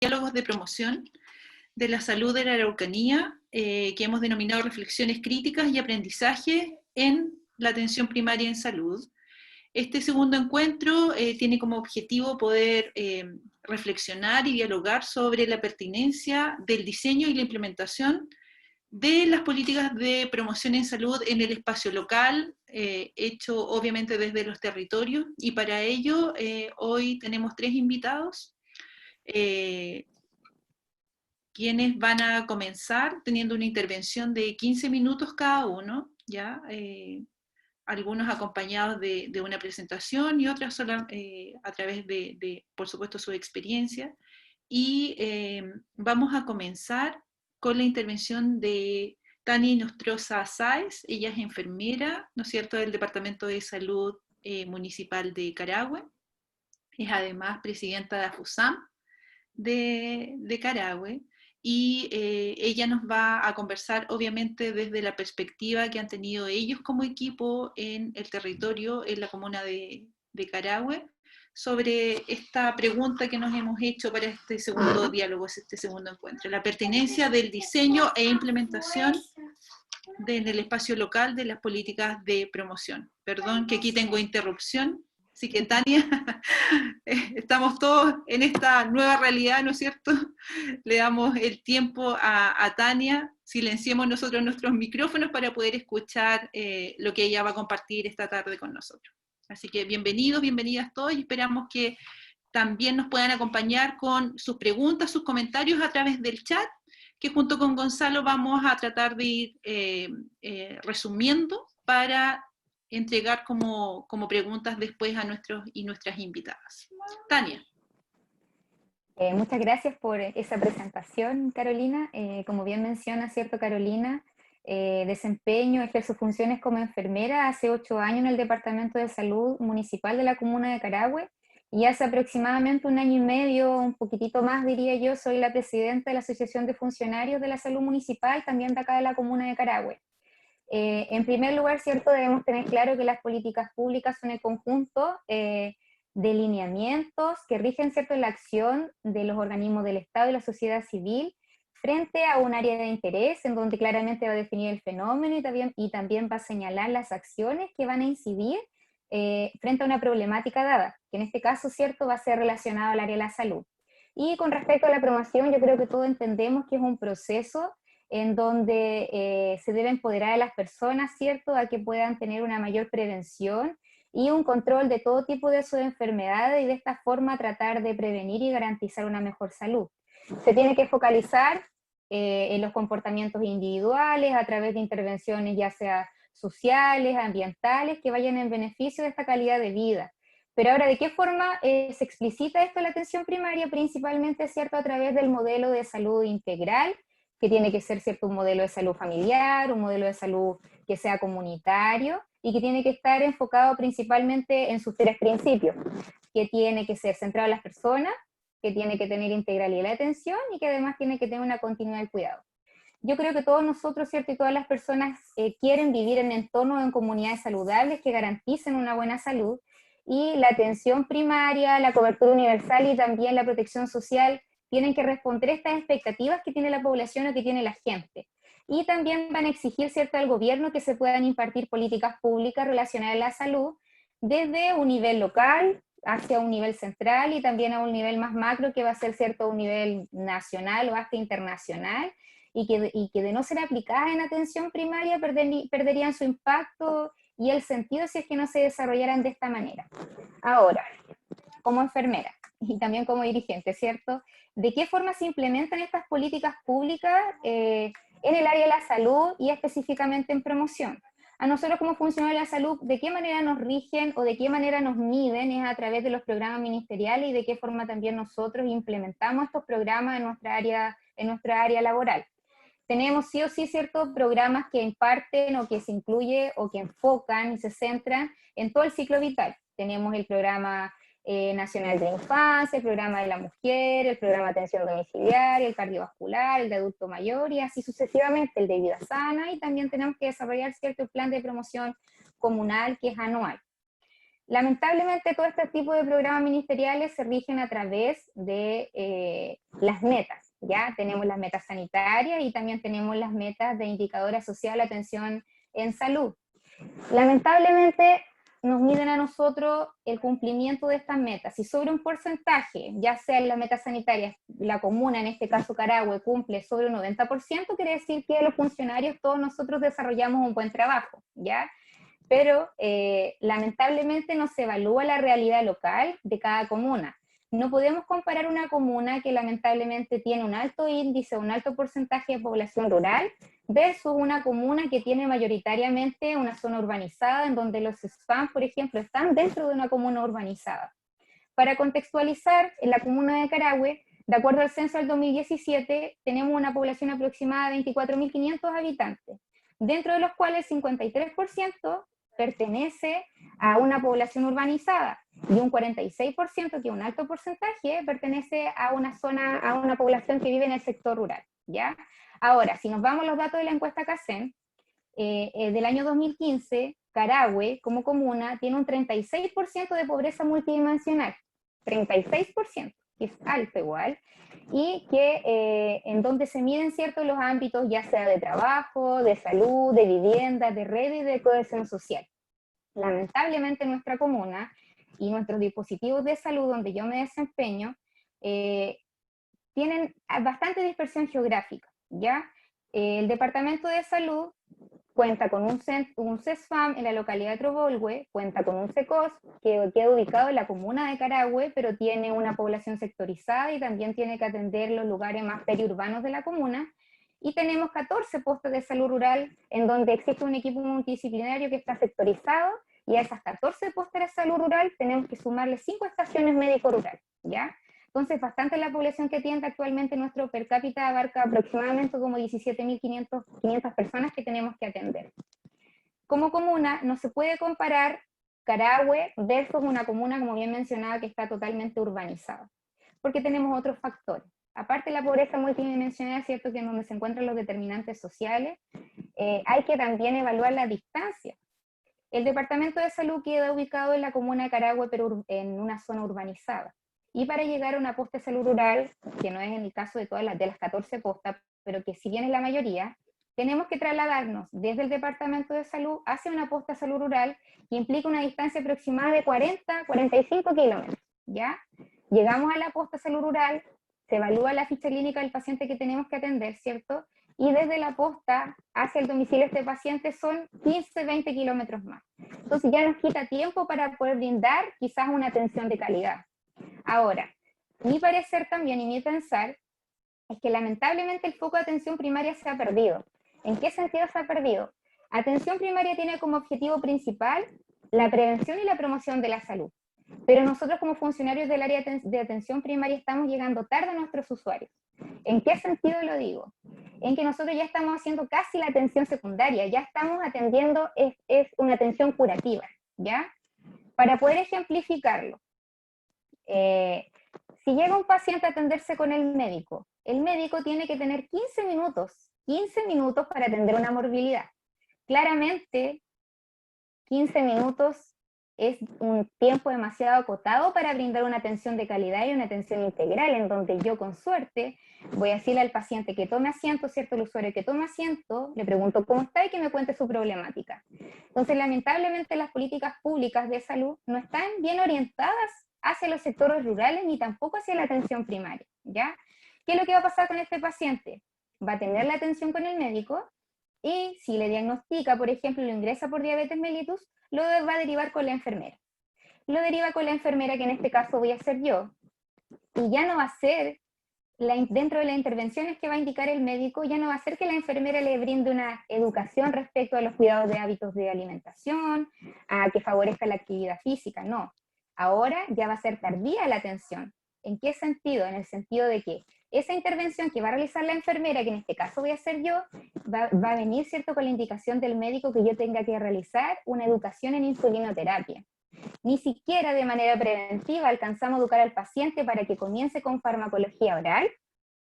diálogos de promoción de la salud de la Araucanía, que hemos denominado reflexiones críticas y aprendizaje en la atención primaria en salud. Este segundo encuentro tiene como objetivo poder reflexionar y dialogar sobre la pertinencia del diseño y la implementación de las políticas de promoción en salud en el espacio local, hecho obviamente desde los territorios, y para ello hoy tenemos 3 invitados, quienes van a comenzar teniendo una intervención de 15 minutos cada uno, ¿ya? Algunos acompañados de una presentación y otras solo, a través por supuesto, su experiencia. Y vamos a comenzar con la intervención de Tania Nostroza Sáez. Ella es enfermera, ¿no es cierto?, del Departamento de Salud Municipal de Carahue. Es además presidenta de AFUSAM de Carahue. Y ella nos va a conversar obviamente desde la perspectiva que han tenido ellos como equipo en el territorio, en la comuna de Carahue, sobre esta pregunta que nos hemos hecho para este segundo diálogo, este segundo encuentro, la pertinencia del diseño e implementación en el espacio local de las políticas de promoción. Perdón que aquí tengo interrupción. Así que Tania, estamos todos en esta nueva realidad, ¿no es cierto? Le damos el tiempo a Tania, silenciemos nosotros nuestros micrófonos para poder escuchar lo que ella va a compartir esta tarde con nosotros. Así que bienvenidos, bienvenidas todos, y esperamos que también nos puedan acompañar con sus preguntas, sus comentarios a través del chat, que junto con Gonzalo vamos a tratar de ir resumiendo para entregar como preguntas después a nuestros y nuestras invitadas. Tania. Muchas gracias por esa presentación, Carolina. Como bien menciona, ¿cierto, Carolina? Ejerzo funciones como enfermera hace 8 años en el Departamento de Salud Municipal de la comuna de Carahue, y hace aproximadamente 1 año y medio, un poquitito más diría yo, soy la presidenta de la Asociación de Funcionarios de la Salud Municipal, también de acá de la comuna de Carahue. En primer lugar, ¿cierto?, debemos tener claro que las políticas públicas son el conjunto de lineamientos que rigen, ¿cierto?, la acción de los organismos del Estado y la sociedad civil frente a un área de interés en donde claramente va a definir el fenómeno y también va a señalar las acciones que van a incidir frente a una problemática dada, que en este caso, ¿cierto?, va a ser relacionado al área de la salud. Y con respecto a la promoción, yo creo que todos entendemos que es un proceso en donde se debe empoderar a las personas, ¿cierto?, a que puedan tener una mayor prevención y un control de todo tipo de sus enfermedades, y de esta forma tratar de prevenir y garantizar una mejor salud. Se tiene que focalizar en los comportamientos individuales a través de intervenciones ya sea sociales, ambientales, que vayan en beneficio de esta calidad de vida. Pero ahora, ¿de qué forma se explicita esto en la atención primaria? Principalmente, ¿cierto?, a través del modelo de salud integral, que tiene que ser, ¿cierto?, un modelo de salud familiar, un modelo de salud que sea comunitario, y que tiene que estar enfocado principalmente en sus 3 principios, que tiene que ser centrado en las personas, que tiene que tener integralidad de la atención, y que además tiene que tener una continuidad del cuidado. Yo creo que todos nosotros, ¿cierto?, y todas las personas quieren vivir en entornos, en comunidades saludables que garanticen una buena salud, y la atención primaria, la cobertura universal y también la protección social tienen que responder a estas expectativas que tiene la población o que tiene la gente. Y también van a exigir, ¿cierto?, al gobierno que se puedan impartir políticas públicas relacionadas a la salud desde un nivel local hacia un nivel central, y también a un nivel más macro que va a ser, ¿cierto?, un nivel nacional o hasta internacional, y que de no ser aplicadas en atención primaria perderían su impacto y el sentido si es que no se desarrollaran de esta manera. Ahora, como enfermera y también como dirigente, ¿cierto?, ¿de qué forma se implementan estas políticas públicas en el área de la salud y específicamente en promoción? A nosotros como funcionarios de la salud, ¿de qué manera nos rigen o de qué manera nos miden? Es a través de los programas ministeriales, y de qué forma también nosotros implementamos estos programas en nuestra área laboral. Tenemos sí o sí ciertos programas que imparten o que se incluye o que enfocan y se centran en todo el ciclo vital. Tenemos el programa nacional de infancia, el programa de la mujer, el programa de atención domiciliaria, el cardiovascular, el de adulto mayor, y así sucesivamente, el de vida sana, y también tenemos que desarrollar cierto plan de promoción comunal que es anual. Lamentablemente todo este tipo de programas ministeriales se rigen a través de las metas, ¿ya? Tenemos las metas sanitarias y también tenemos las metas de indicador asociado a la atención en salud. Lamentablemente nos miden a nosotros el cumplimiento de estas metas. Si sobre un porcentaje, ya sea en las metas sanitarias, la comuna, en este caso Carahue, cumple sobre un 90%, quiere decir que los funcionarios, todos nosotros desarrollamos un buen trabajo, ¿ya? Pero lamentablemente no se evalúa la realidad local de cada comuna. No podemos comparar una comuna que lamentablemente tiene un alto índice, un alto porcentaje de población rural, versus una comuna que tiene mayoritariamente una zona urbanizada, en donde los spam, por ejemplo, están dentro de una comuna urbanizada. Para contextualizar, en la comuna de Carahue, de acuerdo al censo del 2017, tenemos una población aproximada de 24.500 habitantes, dentro de los cuales el 53% pertenece a una población urbanizada y un 46%, que es un alto porcentaje, pertenece a una zona, a una población que vive en el sector rural, ¿ya? Ahora, si nos vamos a los datos de la encuesta CACEN, del año 2015, Carahue, como comuna, tiene un 36% de pobreza multidimensional, 36%, que es alto igual, y que en donde se miden ciertos los ámbitos, ya sea de trabajo, de salud, de vivienda, de red y de cohesión social. Lamentablemente nuestra comuna y nuestros dispositivos de salud donde yo me desempeño tienen bastante dispersión geográfica, ¿ya? El Departamento de Salud cuenta con un CESFAM en la localidad de Trobolhue, cuenta con un CECOS que queda ubicado en la comuna de Carahue, pero tiene una población sectorizada y también tiene que atender los lugares más periurbanos de la comuna, y tenemos 14 postes de salud rural en donde existe un equipo multidisciplinario que está sectorizado, y a esas 14 postes de salud rural tenemos que sumarle 5 estaciones médico-rural, ¿ya? Entonces, bastante la población que tiene actualmente. Nuestro per cápita abarca aproximadamente como 17.500 personas que tenemos que atender. Como comuna, no se puede comparar Carahue versus una comuna, como bien mencionaba, que está totalmente urbanizada, porque tenemos otros factores. Aparte de la pobreza multidimensional, es cierto que en donde se encuentran los determinantes sociales, hay que también evaluar la distancia. El Departamento de Salud queda ubicado en la comuna de Carahue, pero en una zona urbanizada. Y para llegar a una posta de salud rural, que no es en el caso de todas las 14 postas, pero que si bien es la mayoría, tenemos que trasladarnos desde el Departamento de Salud hacia una posta de salud rural que implica una distancia aproximada de 40-45 kilómetros, ¿ya? Llegamos a la posta de salud rural, se evalúa la ficha clínica del paciente que tenemos que atender, ¿cierto? Y desde la posta hacia el domicilio de este paciente son 15-20 kilómetros más. Entonces ya nos quita tiempo para poder brindar quizás una atención de calidad. Ahora, mi parecer también y mi pensar es que lamentablemente el foco de atención primaria se ha perdido. ¿En qué sentido se ha perdido? Atención primaria tiene como objetivo principal la prevención y la promoción de la salud. Pero nosotros como funcionarios del área de atención primaria estamos llegando tarde a nuestros usuarios. ¿En qué sentido lo digo? En que nosotros ya estamos haciendo casi la atención secundaria, ya estamos atendiendo, es una atención curativa, ¿ya? Para poder ejemplificarlo, si llega un paciente a atenderse con el médico tiene que tener 15 minutos para atender una morbilidad. Claramente, 15 minutos es un tiempo demasiado acotado para brindar una atención de calidad y una atención integral, en donde yo con suerte voy a decirle al paciente que tome asiento, ¿cierto? El usuario que tome asiento, le pregunto cómo está y que me cuente su problemática. Entonces, lamentablemente las políticas públicas de salud no están bien orientadas hacia los sectores rurales ni tampoco hacia la atención primaria, ¿ya? ¿Qué es lo que va a pasar con este paciente? Va a tener la atención con el médico, y si le diagnostica, por ejemplo, lo ingresa por diabetes mellitus, lo va a derivar con la enfermera. Lo deriva con la enfermera, que en este caso voy a ser yo, y ya no va a ser, dentro de las intervenciones que va a indicar el médico, ya no va a ser que la enfermera le brinde una educación respecto a los cuidados de hábitos de alimentación, a que favorezca la actividad física, no. Ahora ya va a ser tardía la atención. ¿En qué sentido? En el sentido de que esa intervención que va a realizar la enfermera, que en este caso voy a hacer yo, va a venir, ¿cierto?, con la indicación del médico que yo tenga que realizar una educación en insulinoterapia. Ni siquiera de manera preventiva alcanzamos a educar al paciente para que comience con farmacología oral,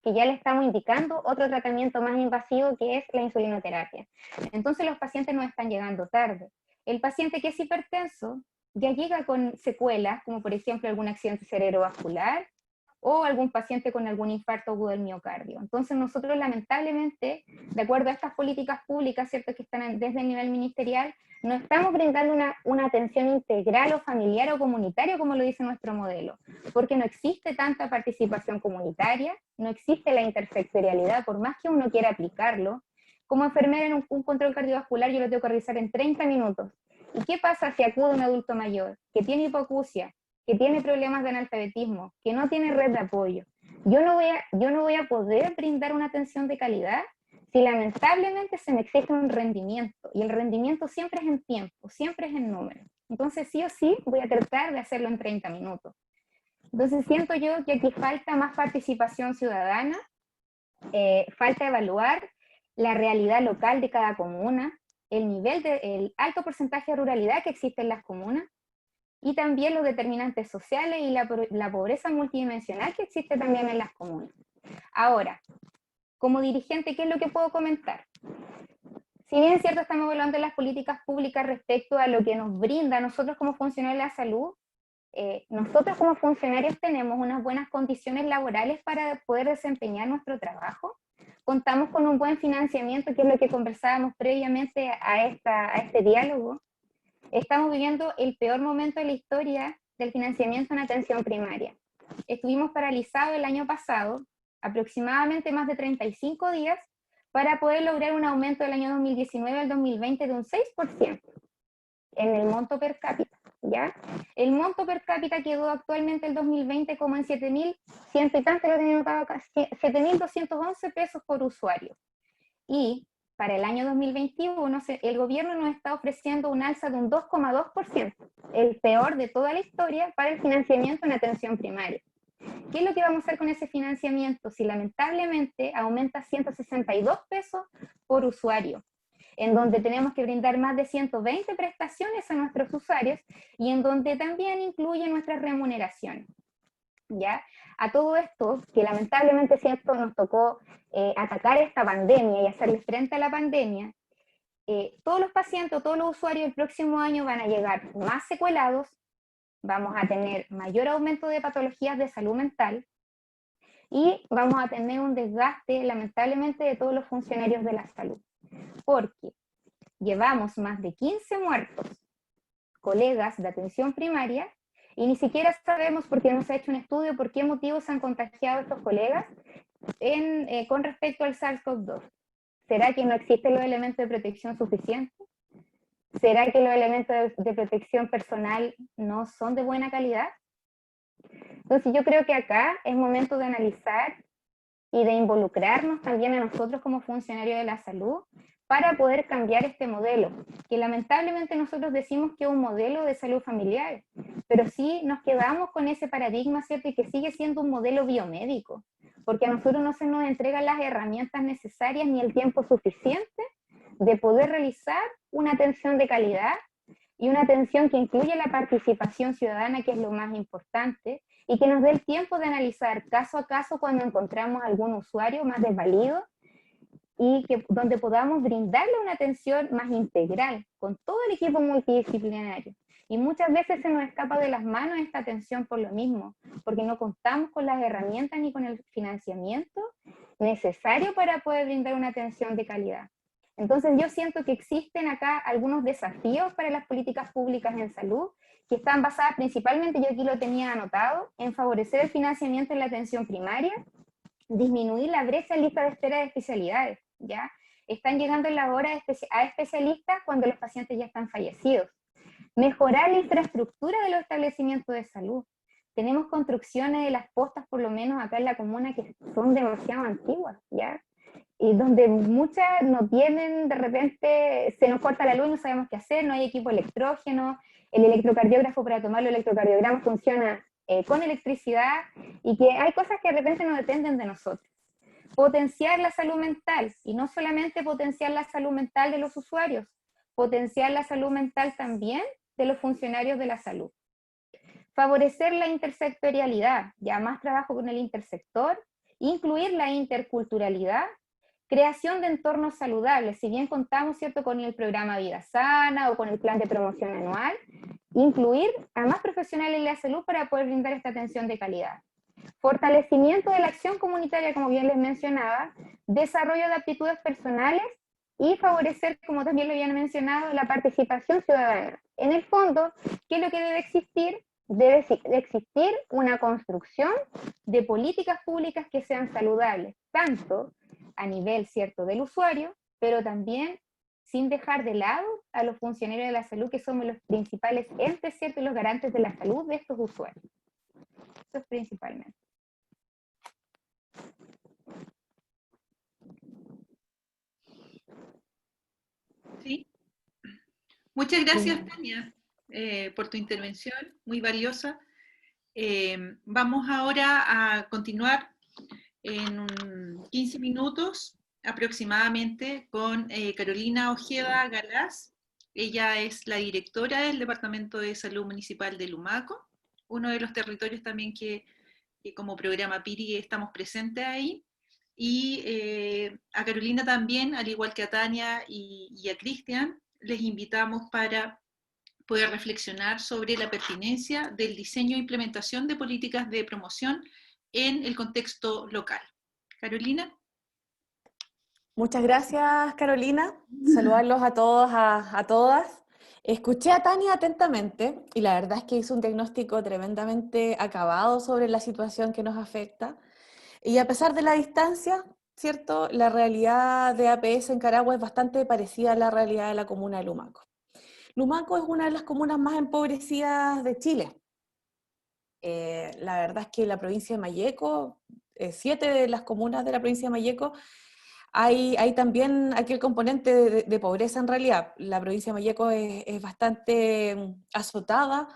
que ya le estamos indicando otro tratamiento más invasivo, que es la insulinoterapia. Entonces los pacientes nos están llegando tarde. El paciente que es hipertenso ya llega con secuelas, como por ejemplo algún accidente cerebrovascular, o algún paciente con algún infarto agudo del miocardio. Entonces nosotros lamentablemente, de acuerdo a estas políticas públicas, ¿cierto?, que están desde el nivel ministerial, no estamos brindando una atención integral o familiar o comunitaria como lo dice nuestro modelo, porque no existe tanta participación comunitaria, no existe la intersectorialidad, por más que uno quiera aplicarlo. Como enfermera en un control cardiovascular yo lo tengo que realizar en 30 minutos. ¿Y qué pasa si acude un adulto mayor que tiene hipoacusia, que tiene problemas de analfabetismo, que no tiene red de apoyo? Yo no voy a poder brindar una atención de calidad si lamentablemente se me exige un rendimiento, y el rendimiento siempre es en tiempo, siempre es en número. Entonces sí o sí voy a tratar de hacerlo en 30 minutos. Entonces siento yo que aquí falta más participación ciudadana, falta evaluar la realidad local de cada comuna, el alto porcentaje de ruralidad que existe en las comunas, y también los determinantes sociales y la pobreza multidimensional que existe también en las comunas. Ahora, como dirigente, ¿qué es lo que puedo comentar? Si bien es cierto, estamos hablando de las políticas públicas respecto a lo que nos brinda a nosotros como funcionarios de la salud, nosotros como funcionarios tenemos unas buenas condiciones laborales para poder desempeñar nuestro trabajo. Contamos con un buen financiamiento, que es lo que conversábamos previamente a este diálogo. Estamos viviendo el peor momento de la historia del financiamiento en atención primaria. Estuvimos paralizados el año pasado, aproximadamente más de 35 días, para poder lograr un aumento del año 2019 al 2020 de un 6% en el monto per cápita, ¿ya? El monto per cápita quedó actualmente el 2020 como en 7.100 y tanto, lo tenía notado acá, 7.211 pesos por usuario. Y para el año 2021 el gobierno nos está ofreciendo un alza de un 2,2%, el peor de toda la historia para el financiamiento en atención primaria. ¿Qué es lo que vamos a hacer con ese financiamiento si lamentablemente aumenta 162 pesos por usuario, en donde tenemos que brindar más de 120 prestaciones a nuestros usuarios y en donde también incluye nuestras remuneraciones? ¿Ya? A todo esto, que lamentablemente cierto nos tocó atacar esta pandemia y hacerle frente a la pandemia, todos los pacientes, todos los usuarios el próximo año van a llegar más secuelados, vamos a tener mayor aumento de patologías de salud mental y vamos a tener un desgaste lamentablemente de todos los funcionarios de la salud, porque llevamos más de 15 muertos, colegas de atención primaria, y ni siquiera sabemos, porque no se ha hecho un estudio, por qué motivos se han contagiado estos colegas con respecto al SARS-CoV-2. ¿Será que no existen los elementos de protección suficientes? ¿Será que los elementos de protección personal no son de buena calidad? Entonces yo creo que acá es momento de analizar y de involucrarnos también a nosotros como funcionarios de la salud para poder cambiar este modelo, que lamentablemente nosotros decimos que es un modelo de salud familiar, pero sí nos quedamos con ese paradigma, ¿cierto? Y que sigue siendo un modelo biomédico, porque a nosotros no se nos entregan las herramientas necesarias ni el tiempo suficiente de poder realizar una atención de calidad y una atención que incluye la participación ciudadana, que es lo más importante, y que nos dé el tiempo de analizar caso a caso cuando encontramos algún usuario más desvalido y donde podamos brindarle una atención más integral con todo el equipo multidisciplinario. Y muchas veces se nos escapa de las manos esta atención por lo mismo, porque no contamos con las herramientas ni con el financiamiento necesario para poder brindar una atención de calidad. Entonces yo siento que existen acá algunos desafíos para las políticas públicas en salud que están basadas principalmente, yo aquí lo tenía anotado, en favorecer el financiamiento en la atención primaria, disminuir la brecha en lista de espera de especialidades, ¿ya? Están llegando en la hora a especialistas cuando los pacientes ya están fallecidos. Mejorar la infraestructura de los establecimientos de salud. Tenemos construcciones de las postas, por lo menos acá en la comuna, que son demasiado antiguas, ¿ya? Y donde muchas no tienen, de repente se nos corta la luz y no sabemos qué hacer, no hay equipo electrógeno, el electrocardiógrafo para tomar los electrocardiogramas funciona con electricidad, y que hay cosas que de repente no dependen de nosotros. Potenciar la salud mental, y no solamente potenciar la salud mental de los usuarios, potenciar la salud mental también de los funcionarios de la salud. Favorecer la intersectorialidad, ya más trabajo con el intersector, incluir la interculturalidad, Creación de entornos saludables. Si bien contamos, ¿cierto?, con el programa Vida Sana o con el plan de promoción anual, incluir a más profesionales en la salud para poder brindar esta atención de calidad. Fortalecimiento de la acción comunitaria, como bien les mencionaba, desarrollo de aptitudes personales y favorecer, como también lo habían mencionado, la participación ciudadana. En el fondo, ¿qué es lo que debe existir? Debe existir una construcción de políticas públicas que sean saludables, tanto a nivel, ¿cierto?, del usuario, pero también sin dejar de lado a los funcionarios de la salud, que somos los principales entes, ¿cierto?, y los garantes de la salud de estos usuarios. Eso es principalmente. ¿Sí? Muchas gracias, Tania, por tu intervención, muy valiosa. Vamos ahora a continuar en 15 minutos aproximadamente con Carolina Ojeda Galás. Ella es la directora del Departamento de Salud Municipal de Lumaco, uno de los territorios también que como programa PIRI estamos presentes ahí. Y a Carolina también, al igual que a Tania y a Cristian, les invitamos para poder reflexionar sobre la pertinencia del diseño e implementación de políticas de promoción en el contexto local. Carolina. Muchas gracias, Carolina. Saludarlos a todos, a todas. Escuché a Tania atentamente y la verdad es que hizo un diagnóstico tremendamente acabado sobre la situación que nos afecta. Y a pesar de la distancia, ¿cierto?, la realidad de APS en Carahue es bastante parecida a la realidad de la comuna de Lumaco. Lumaco es una de las comunas más empobrecidas de Chile. La verdad es que la provincia de Malleco, 7 de las comunas de la provincia de Malleco, hay también aquel componente de pobreza en realidad. La provincia de Malleco es bastante azotada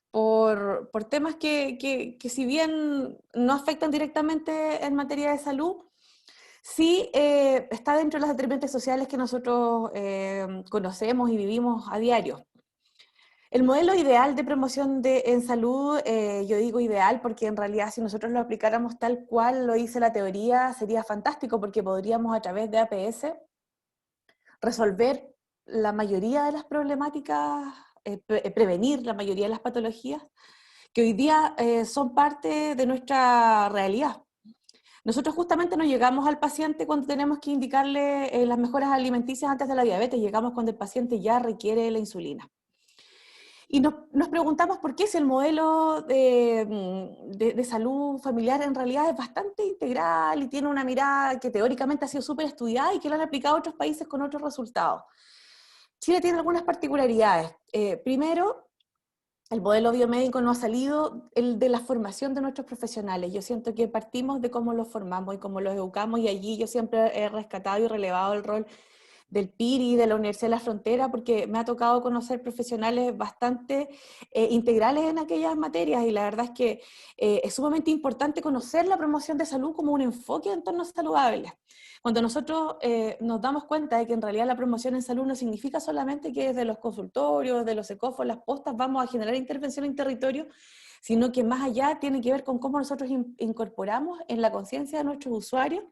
por temas que si bien no afectan directamente en materia de salud, sí está dentro de las determinantes sociales que nosotros conocemos y vivimos a diario. El modelo ideal de promoción en salud, yo digo ideal porque en realidad si nosotros lo aplicáramos tal cual lo dice la teoría, sería fantástico porque podríamos a través de APS resolver la mayoría de las problemáticas, prevenir la mayoría de las patologías que hoy día son parte de nuestra realidad. Nosotros justamente no llegamos al paciente cuando tenemos que indicarle las mejoras alimenticias antes de la diabetes, llegamos cuando el paciente ya requiere la insulina. Y nos preguntamos por qué si el modelo de salud familiar en realidad es bastante integral y tiene una mirada que teóricamente ha sido súper estudiada y que lo han aplicado a otros países con otros resultados. Chile tiene algunas particularidades. Primero, el modelo biomédico no ha salido el de la formación de nuestros profesionales. Yo siento que partimos de cómo los formamos y cómo los educamos, y allí yo siempre he rescatado y relevado el rol del PIRI, de la Universidad de la Frontera, porque me ha tocado conocer profesionales bastante integrales en aquellas materias, y la verdad es que es sumamente importante conocer la promoción de salud como un enfoque de entornos saludables. Cuando nosotros nos damos cuenta de que en realidad la promoción en salud no significa solamente que desde los consultorios, de los ECOFOS, las postas, vamos a generar intervención en territorio, sino que más allá tiene que ver con cómo nosotros incorporamos en la conciencia de nuestros usuarios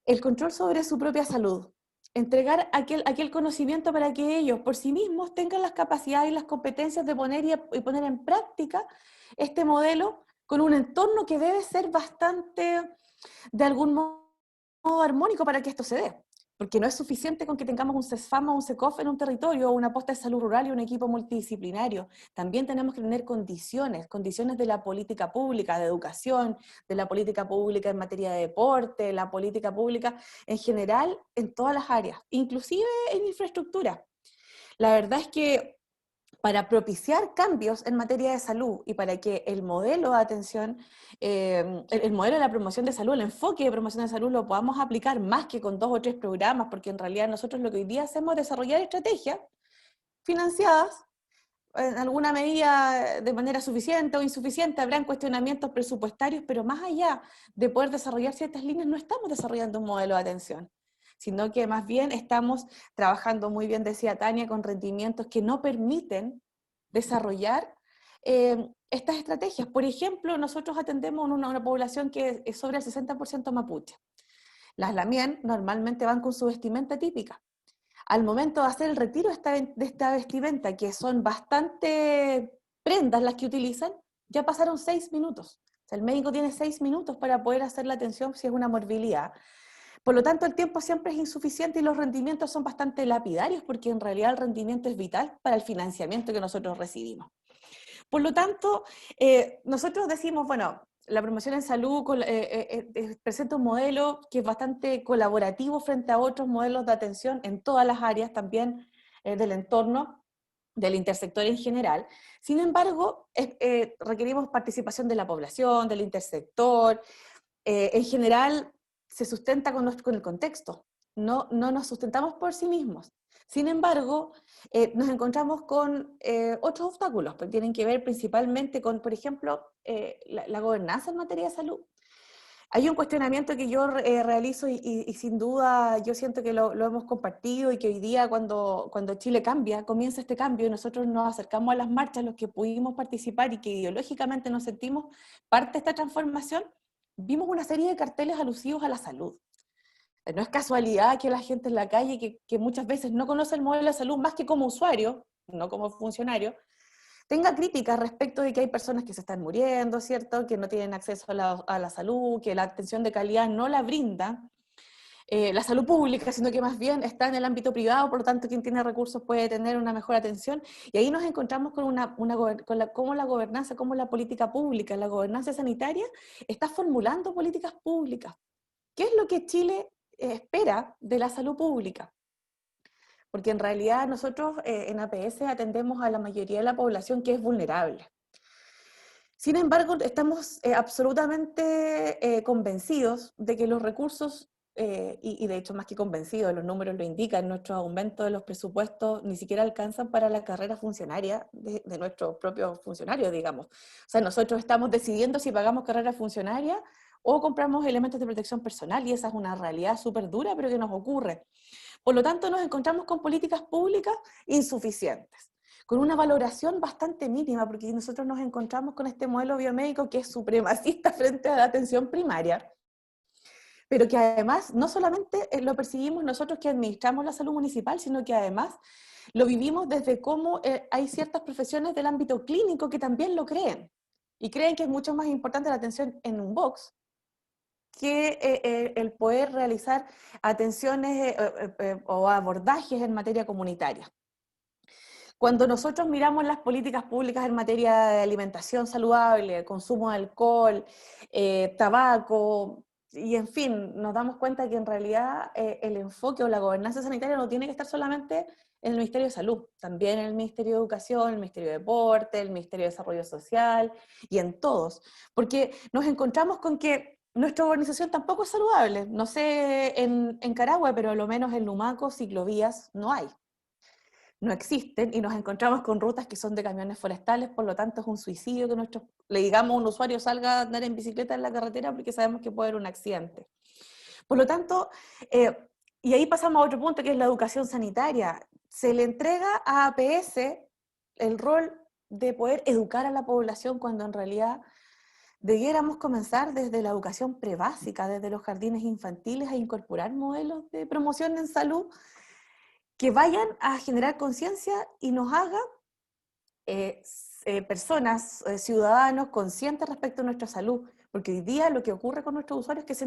el control sobre su propia salud. Entregar aquel conocimiento para que ellos por sí mismos tengan las capacidades y las competencias de poner y poner en práctica este modelo con un entorno que debe ser bastante, de algún modo, armónico para que esto se dé. Porque no es suficiente con que tengamos un CESFAM o un SECOF en un territorio, o una posta de salud rural y un equipo multidisciplinario. También tenemos que tener condiciones de la política pública, de educación, de la política pública en materia de deporte, la política pública en general en todas las áreas, inclusive en infraestructura. La verdad es que para propiciar cambios en materia de salud y para que el modelo de atención, el modelo de la promoción de salud, el enfoque de promoción de salud lo podamos aplicar más que con 2 o 3 programas, porque en realidad nosotros lo que hoy día hacemos es desarrollar estrategias financiadas en alguna medida de manera suficiente o insuficiente, habrán cuestionamientos presupuestarios, pero más allá de poder desarrollar ciertas líneas, no estamos desarrollando un modelo de atención, sino que más bien estamos trabajando, muy bien decía Tania, con rendimientos que no permiten desarrollar estas estrategias. Por ejemplo, nosotros atendemos una población que es sobre el 60% mapuche. Las lamien normalmente van con su vestimenta típica. Al momento de hacer el retiro de esta vestimenta, que son bastante prendas las que utilizan, ya pasaron 6 minutos. O sea, el médico tiene 6 minutos para poder hacer la atención si es una morbilidad. Por lo tanto, el tiempo siempre es insuficiente y los rendimientos son bastante lapidarios, porque en realidad el rendimiento es vital para el financiamiento que nosotros recibimos. Por lo tanto, nosotros decimos, bueno, la promoción en salud presenta un modelo que es bastante colaborativo frente a otros modelos de atención en todas las áreas también del entorno, del intersector en general. Sin embargo, requerimos participación de la población, del intersector. En general, se sustenta con el contexto. No nos sustentamos por sí mismos. Sin embargo, nos encontramos con otros obstáculos, que tienen que ver principalmente con, por ejemplo, la gobernanza en materia de salud. Hay un cuestionamiento que yo realizo y sin duda yo siento que lo hemos compartido y que hoy día cuando Chile cambia, comienza este cambio y nosotros nos acercamos a las marchas, los que pudimos participar y que ideológicamente nos sentimos parte de esta transformación, vimos una serie de carteles alusivos a la salud. No es casualidad que la gente en la calle, que muchas veces no conoce el modelo de salud más que como usuario, no como funcionario, tenga críticas respecto de que hay personas que se están muriendo, ¿cierto? Que no tienen acceso a la salud, que la atención de calidad no la brinda la salud pública, sino que más bien está en el ámbito privado, por lo tanto quien tiene recursos puede tener una mejor atención, y ahí nos encontramos con cómo la gobernanza, cómo la política pública, la gobernanza sanitaria, está formulando políticas públicas. ¿Qué es lo que Chile espera de la salud pública? Porque en realidad nosotros en APS atendemos a la mayoría de la población que es vulnerable. Sin embargo, estamos absolutamente convencidos de que los recursos, y de hecho más que convencidos, los números lo indican, nuestros aumentos de los presupuestos ni siquiera alcanzan para la carrera funcionaria de nuestros propios funcionarios, digamos. O sea, nosotros estamos decidiendo si pagamos carrera funcionaria o compramos elementos de protección personal, y esa es una realidad súper dura, pero que nos ocurre. Por lo tanto, nos encontramos con políticas públicas insuficientes, con una valoración bastante mínima, porque nosotros nos encontramos con este modelo biomédico que es supremacista frente a la atención primaria, pero que además no solamente lo percibimos nosotros que administramos la salud municipal, sino que además lo vivimos desde cómo hay ciertas profesiones del ámbito clínico que también lo creen, y creen que es mucho más importante la atención en un box que el poder realizar atenciones o abordajes en materia comunitaria. Cuando nosotros miramos las políticas públicas en materia de alimentación saludable, consumo de alcohol, tabaco, y en fin, nos damos cuenta que en realidad el enfoque o la gobernanza sanitaria no tiene que estar solamente en el Ministerio de Salud, también en el Ministerio de Educación, el Ministerio de Deporte, el Ministerio de Desarrollo Social, y en todos, porque nos encontramos con que nuestra urbanización tampoco es saludable. No sé en Carahue, pero a lo menos en Lumaco ciclovías no hay. No existen, y nos encontramos con rutas que son de camiones forestales, por lo tanto es un suicidio que le digamos a un usuario salga a andar en bicicleta en la carretera porque sabemos que puede haber un accidente. Por lo tanto, y ahí pasamos a otro punto que es la educación sanitaria. Se le entrega a APS el rol de poder educar a la población cuando en realidad debiéramos comenzar desde la educación prebásica, desde los jardines infantiles, a incorporar modelos de promoción en salud que vayan a generar conciencia y nos haga personas, ciudadanos conscientes respecto a nuestra salud, porque hoy día lo que ocurre con nuestros usuarios es que se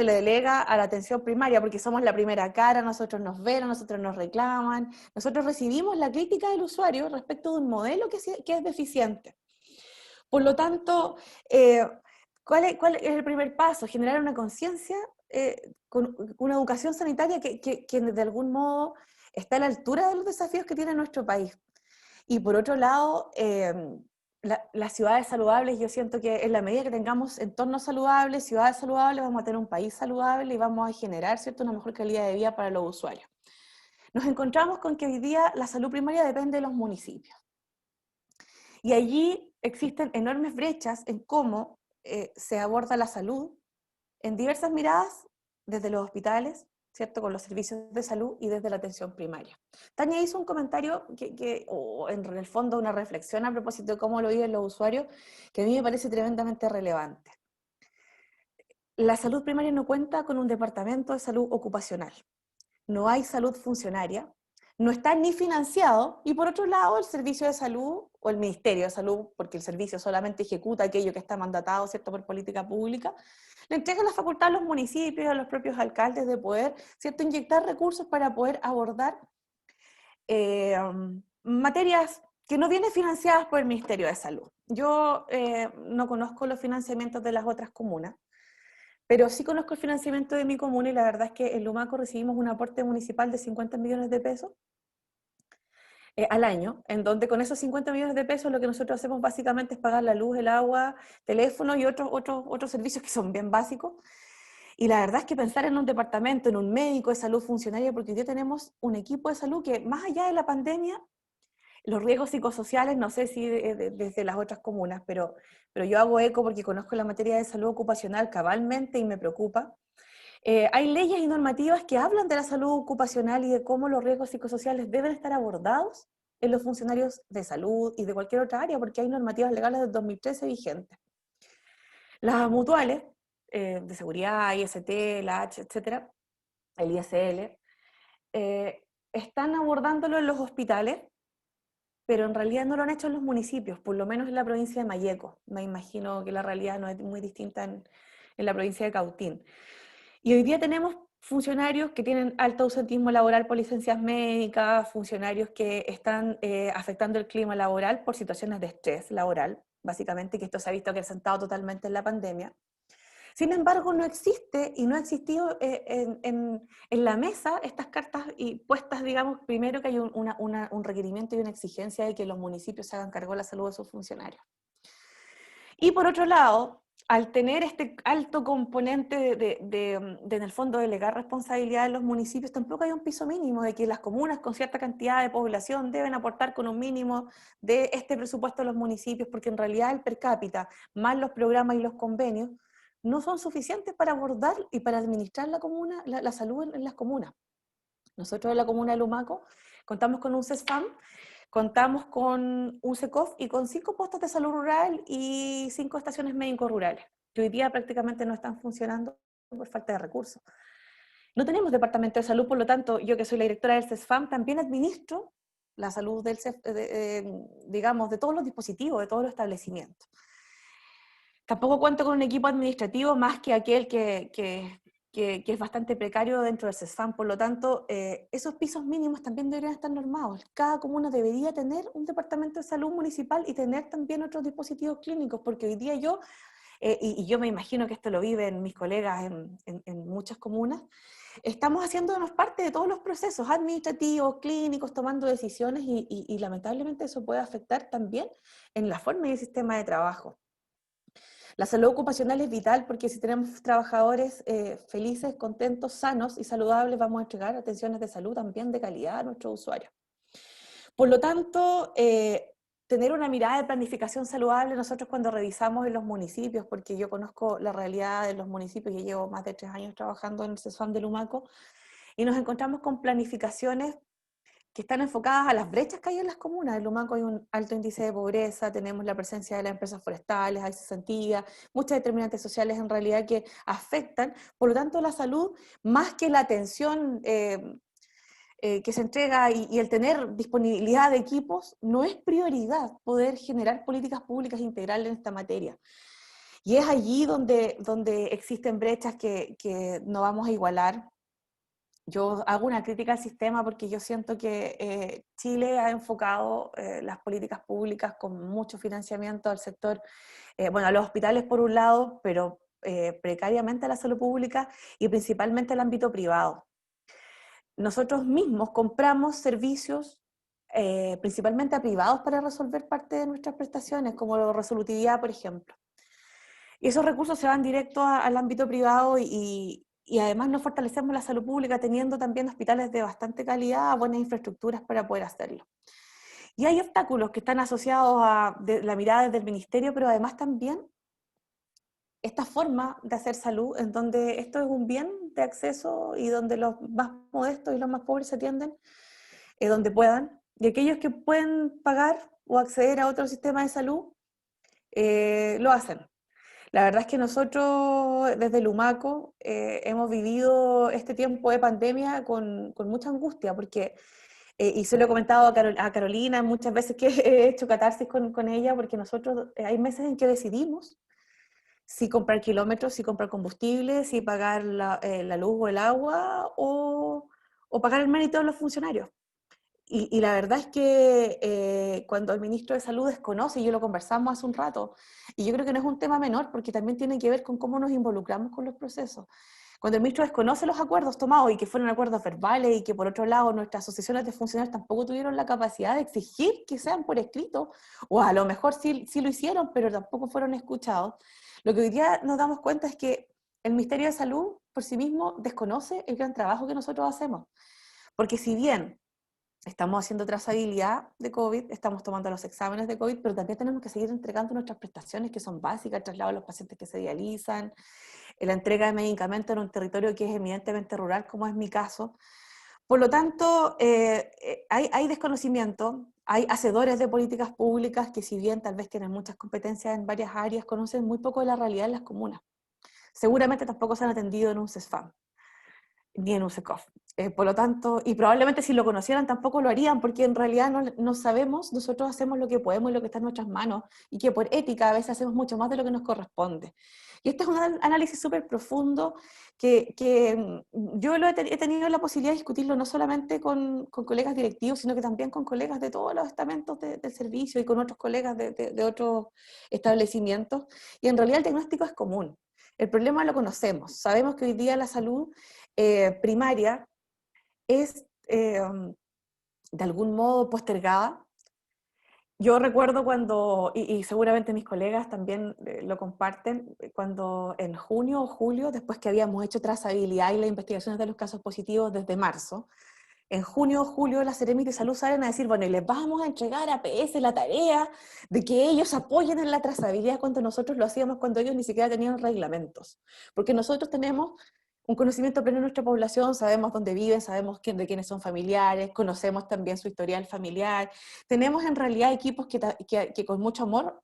le delega a la atención primaria, porque somos la primera cara, nosotros nos ven, a nosotros nos reclaman, nosotros recibimos la crítica del usuario respecto de un modelo que es deficiente. Por lo tanto, ¿cuál es el primer paso? Generar una conciencia con una educación sanitaria que de algún modo está a la altura de los desafíos que tiene nuestro país. Y por otro lado, las ciudades saludables, yo siento que en la medida que tengamos entornos saludables, ciudades saludables, vamos a tener un país saludable y vamos a generar, ¿cierto?, una mejor calidad de vida para los usuarios. Nos encontramos con que hoy día la salud primaria depende de los municipios. Y allí existen enormes brechas en cómo se aborda la salud en diversas miradas, desde los hospitales, ¿cierto?, con los servicios de salud, y desde la atención primaria. Tania hizo un comentario o en el fondo una reflexión a propósito de cómo lo viven los usuarios, que a mí me parece tremendamente relevante. la salud primaria no cuenta con un departamento de salud ocupacional. No hay salud funcionaria, no está ni financiado, y por otro lado el servicio de salud o el Ministerio de Salud, porque el servicio solamente ejecuta aquello que está mandatado, ¿cierto?, por política pública, le entrega la facultad a los municipios, a los propios alcaldes de poder, ¿cierto?, inyectar recursos para poder abordar materias que no vienen financiadas por el Ministerio de Salud. Yo no conozco los financiamientos de las otras comunas, pero sí conozco el financiamiento de mi comuna, y la verdad es que en Lumaco recibimos un aporte municipal de 50 millones de pesos al año, en donde con esos 50 millones de pesos lo que nosotros hacemos básicamente es pagar la luz, el agua, teléfono y otros servicios que son bien básicos. Y la verdad es que pensar en un departamento, en un médico de salud funcionaria, porque hoy día tenemos un equipo de salud que más allá de la pandemia, los riesgos psicosociales, no sé si desde las otras comunas, pero yo hago eco porque conozco la materia de salud ocupacional cabalmente y me preocupa. Hay leyes y normativas que hablan de la salud ocupacional y de cómo los riesgos psicosociales deben estar abordados en los funcionarios de salud y de cualquier otra área, porque hay normativas legales del 2013 vigentes. Las mutuales de seguridad, IST, la H, etcétera, el ISL, están abordándolo en los hospitales, pero en realidad no lo han hecho en los municipios, por lo menos en la provincia de Malleco. Me imagino que la realidad no es muy distinta en la provincia de Cautín. Y hoy día tenemos funcionarios que tienen alto ausentismo laboral por licencias médicas, funcionarios que están afectando el clima laboral por situaciones de estrés laboral, básicamente, que esto se ha visto acrecentado totalmente en la pandemia. Sin embargo, no existe y no ha existido en la mesa estas cartas y puestas, digamos, primero que hay un requerimiento y una exigencia de que los municipios se hagan cargo de la salud de sus funcionarios. Y por otro lado, al tener este alto componente en el fondo, delegar responsabilidad en los municipios, tampoco hay un piso mínimo de que las comunas con cierta cantidad de población deben aportar con un mínimo de este presupuesto a los municipios, porque en realidad el per cápita, más los programas y los convenios, no son suficientes para abordar y para administrar la salud en las comunas. Nosotros en la comuna de Lumaco contamos con un CESFAM, contamos con un SECOF y con 5 postos de salud rural y 5 estaciones médico-rurales, que hoy día prácticamente no están funcionando por falta de recursos. No tenemos departamento de salud, por lo tanto, yo que soy la directora del CESFAM, también administro la salud digamos, de todos los dispositivos, de todos los establecimientos. Tampoco cuento con un equipo administrativo más que aquel que es bastante precario dentro del CESFAM, por lo tanto, esos pisos mínimos también deberían estar normados. Cada comuna debería tener un departamento de salud municipal y tener también otros dispositivos clínicos, porque hoy día y yo me imagino que esto lo viven mis colegas en muchas comunas, estamos haciéndonos parte de todos los procesos administrativos, clínicos, tomando decisiones y lamentablemente eso puede afectar también en la forma y el sistema de trabajo. La salud ocupacional es vital porque si tenemos trabajadores felices, contentos, sanos y saludables, vamos a entregar atenciones de salud también de calidad a nuestros usuarios. Por lo tanto, tener una mirada de planificación saludable, nosotros cuando revisamos en los municipios, porque yo conozco la realidad de los municipios y llevo más de 3 años trabajando en el CESFAM de Lumaco, y nos encontramos con planificaciones que están enfocadas a las brechas que hay en las comunas. En Lumaco hay un alto índice de pobreza, tenemos la presencia de las empresas forestales, hay cesantía, muchas determinantes sociales en realidad que afectan. Por lo tanto, la salud, más que la atención que se entrega y el tener disponibilidad de equipos, no es prioridad poder generar políticas públicas integrales en esta materia. Y es allí donde existen brechas que no vamos a igualar. Yo hago una crítica al sistema porque yo siento que Chile ha enfocado las políticas públicas con mucho financiamiento al sector, bueno, a los hospitales por un lado, pero precariamente a la salud pública y principalmente al ámbito privado. Nosotros mismos compramos servicios principalmente a privados para resolver parte de nuestras prestaciones, como la resolutividad, por ejemplo. Y esos recursos se van directo al ámbito privado y además no fortalecemos la salud pública teniendo también hospitales de bastante calidad, buenas infraestructuras para poder hacerlo. Y hay obstáculos que están asociados a la mirada desde el ministerio, pero además también esta forma de hacer salud, en donde esto es un bien de acceso y donde los más modestos y los más pobres se atienden donde puedan, y aquellos que pueden pagar o acceder a otro sistema de salud, lo hacen. La verdad es que nosotros desde el Humaco hemos vivido este tiempo de pandemia con mucha angustia, porque, y se lo he comentado a Carolina muchas veces que he hecho catarsis con ella, porque nosotros hay meses en que decidimos si comprar kilómetros, si comprar combustible, si pagar la luz o el agua, o pagar el mérito de los funcionarios. Y la verdad es que cuando el ministro de Salud desconoce, y yo lo conversamos hace un rato, y yo creo que no es un tema menor, porque también tiene que ver con cómo nos involucramos con los procesos. Cuando el ministro desconoce los acuerdos tomados y que fueron acuerdos verbales y que por otro lado nuestras asociaciones de funcionarios tampoco tuvieron la capacidad de exigir que sean por escrito, o a lo mejor sí lo hicieron, pero tampoco fueron escuchados, lo que hoy día nos damos cuenta es que el Ministerio de Salud por sí mismo desconoce el gran trabajo que nosotros hacemos. Porque si bien estamos haciendo trazabilidad de COVID, estamos tomando los exámenes de COVID, pero también tenemos que seguir entregando nuestras prestaciones que son básicas, el traslado de los pacientes que se dializan, la entrega de medicamentos en un territorio que es eminentemente rural, como es mi caso. Por lo tanto, hay desconocimiento, hay hacedores de políticas públicas que si bien tal vez tienen muchas competencias en varias áreas, conocen muy poco de la realidad en las comunas. Seguramente tampoco se han atendido en un CESFAM ni en un SECOF. Por lo tanto, y probablemente si lo conocieran tampoco lo harían, porque en realidad no sabemos, nosotros hacemos lo que podemos y lo que está en nuestras manos, y que por ética a veces hacemos mucho más de lo que nos corresponde. Y este es un análisis súper profundo que yo he tenido la posibilidad de discutirlo no solamente con colegas directivos, sino que también con colegas de todos los estamentos del servicio y con otros colegas de otros establecimientos, y en realidad el diagnóstico es común. El problema lo conocemos, sabemos que hoy día la salud primaria es de algún modo postergada. Yo recuerdo cuando, y seguramente mis colegas también lo comparten, cuando en junio o julio, después que habíamos hecho trazabilidad y las investigaciones de los casos positivos desde marzo, en junio o julio las Seremis de Salud salen a decir, bueno, y les vamos a entregar a APS la tarea de que ellos apoyen en la trazabilidad cuando nosotros lo hacíamos cuando ellos ni siquiera tenían reglamentos. Porque nosotros tenemos un conocimiento pleno de nuestra población, sabemos dónde viven, sabemos de quiénes son familiares, conocemos también su historial familiar. Tenemos en realidad equipos que con mucho amor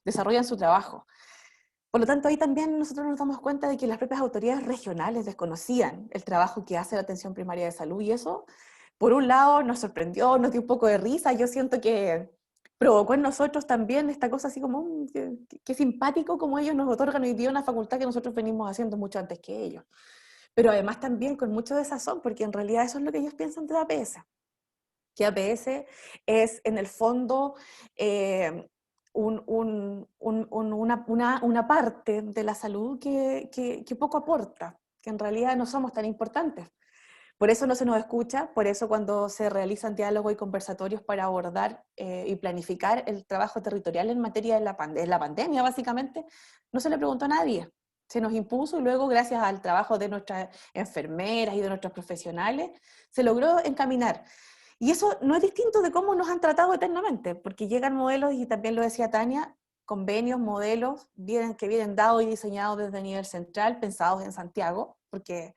desarrollan su trabajo. Por lo tanto, ahí también nosotros nos damos cuenta de que las propias autoridades regionales desconocían el trabajo que hace la atención primaria de salud, y eso, por un lado, nos sorprendió, nos dio un poco de risa. Yo siento que provocó en nosotros también esta cosa así como, qué simpático como ellos nos otorgan hoy día una facultad que nosotros venimos haciendo mucho antes que ellos. Pero además también con mucho desazón, porque en realidad eso es lo que ellos piensan de APS. Que APS es, en el fondo, una parte de la salud que poco aporta, que en realidad no somos tan importantes. Por eso no se nos escucha, por eso cuando se realizan diálogos y conversatorios para abordar y planificar el trabajo territorial en materia de la pandemia, básicamente, no se le preguntó a nadie. Se nos impuso y luego, gracias al trabajo de nuestras enfermeras y de nuestros profesionales, se logró encaminar. Y eso no es distinto de cómo nos han tratado eternamente, porque llegan modelos, y también lo decía Tania, convenios, modelos que vienen dados y diseñados desde el nivel central, pensados en Santiago, porque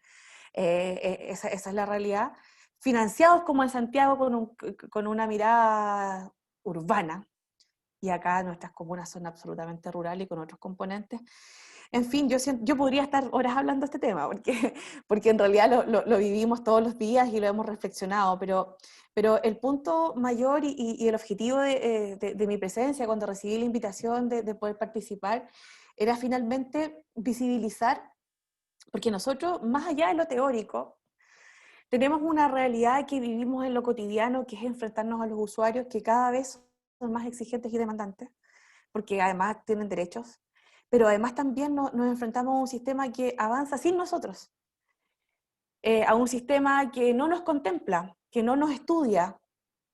esa es la realidad, financiados como en Santiago con una mirada urbana, y acá nuestras comunas son absolutamente rurales y con otros componentes. En fin, yo podría estar horas hablando de este tema, porque en realidad lo vivimos todos los días y lo hemos reflexionado, pero el punto mayor y el objetivo de mi presencia cuando recibí la invitación de poder participar era finalmente visibilizar, porque nosotros, más allá de lo teórico, tenemos una realidad que vivimos en lo cotidiano, que es enfrentarnos a los usuarios que cada vez son más exigentes y demandantes, porque además tienen derechos, pero además también nos enfrentamos a un sistema que avanza sin nosotros, a un sistema que no nos contempla, que no nos estudia,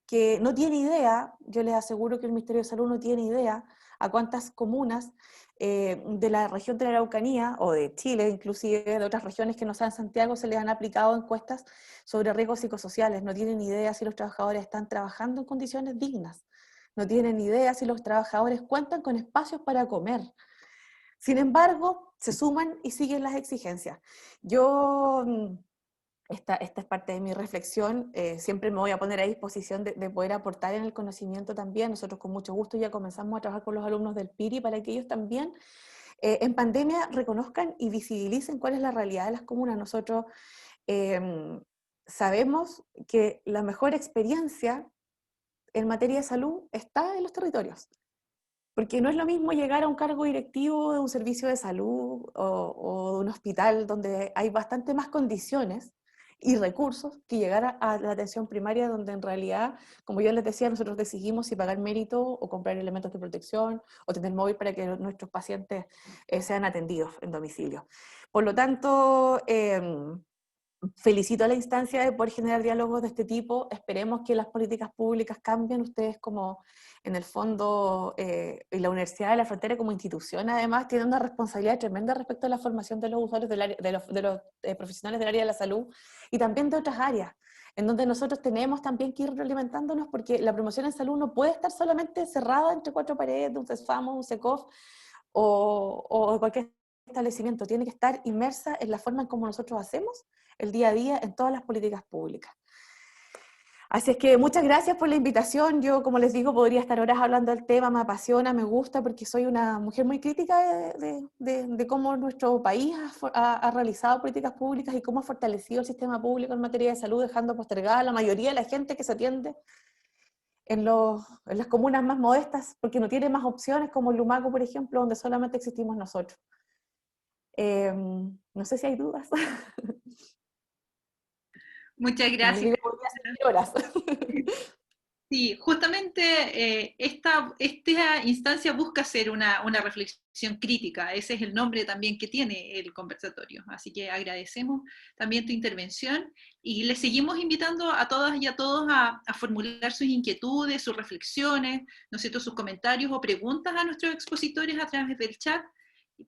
que no tiene idea. Yo les aseguro que el Ministerio de Salud no tiene idea a cuántas comunas de la región de la Araucanía, o de Chile, inclusive de otras regiones que no sean Santiago, se les han aplicado encuestas sobre riesgos psicosociales. No tienen idea si los trabajadores están trabajando en condiciones dignas. No tienen idea si los trabajadores cuentan con espacios para comer. Sin embargo, se suman y siguen las exigencias. Yo... Esta es parte de mi reflexión, siempre me voy a poner a disposición de poder aportar en el conocimiento también. Nosotros con mucho gusto ya comenzamos a trabajar con los alumnos del PIRI para que ellos también en pandemia reconozcan y visibilicen cuál es la realidad de las comunas. Nosotros sabemos que la mejor experiencia en materia de salud está en los territorios. Porque no es lo mismo llegar a un cargo directivo de un servicio de salud o de un hospital donde hay bastante más condiciones y recursos que llegar a la atención primaria, donde en realidad, como yo les decía, nosotros decidimos si pagar mérito o comprar elementos de protección o tener móvil para que nuestros pacientes sean atendidos en domicilio. Por lo tanto, felicito a la instancia de poder generar diálogos de este tipo. Esperemos que las políticas públicas cambien. Ustedes como, en el fondo, y la Universidad de la Frontera como institución, además, tienen una responsabilidad tremenda respecto a la formación de los usuarios del área, de los profesionales del área de la salud y también de otras áreas, en donde nosotros tenemos también que ir realimentándonos, porque la promoción en salud no puede estar solamente cerrada entre cuatro paredes de un CESFAMO, un SECOF o cualquier establecimiento. Tiene que estar inmersa en la forma en cómo nosotros hacemos el día a día en todas las políticas públicas. Así es que muchas gracias por la invitación. Yo, como les digo, podría estar horas hablando del tema, me apasiona, me gusta, porque soy una mujer muy crítica de cómo nuestro país ha realizado políticas públicas y cómo ha fortalecido el sistema público en materia de salud, dejando postergada a la mayoría de la gente que se atiende en las comunas más modestas, porque no tiene más opciones, como el Lumaco, por ejemplo, donde solamente existimos nosotros. No sé si hay dudas. Muchas Como les gracias. digo, podría seguir horas. Sí, justamente esta instancia busca hacer una reflexión crítica, ese es el nombre también que tiene el conversatorio, así que agradecemos también tu intervención y les seguimos invitando a todas y a todos a formular sus inquietudes, sus reflexiones, ¿no es cierto?, sus comentarios o preguntas a nuestros expositores a través del chat,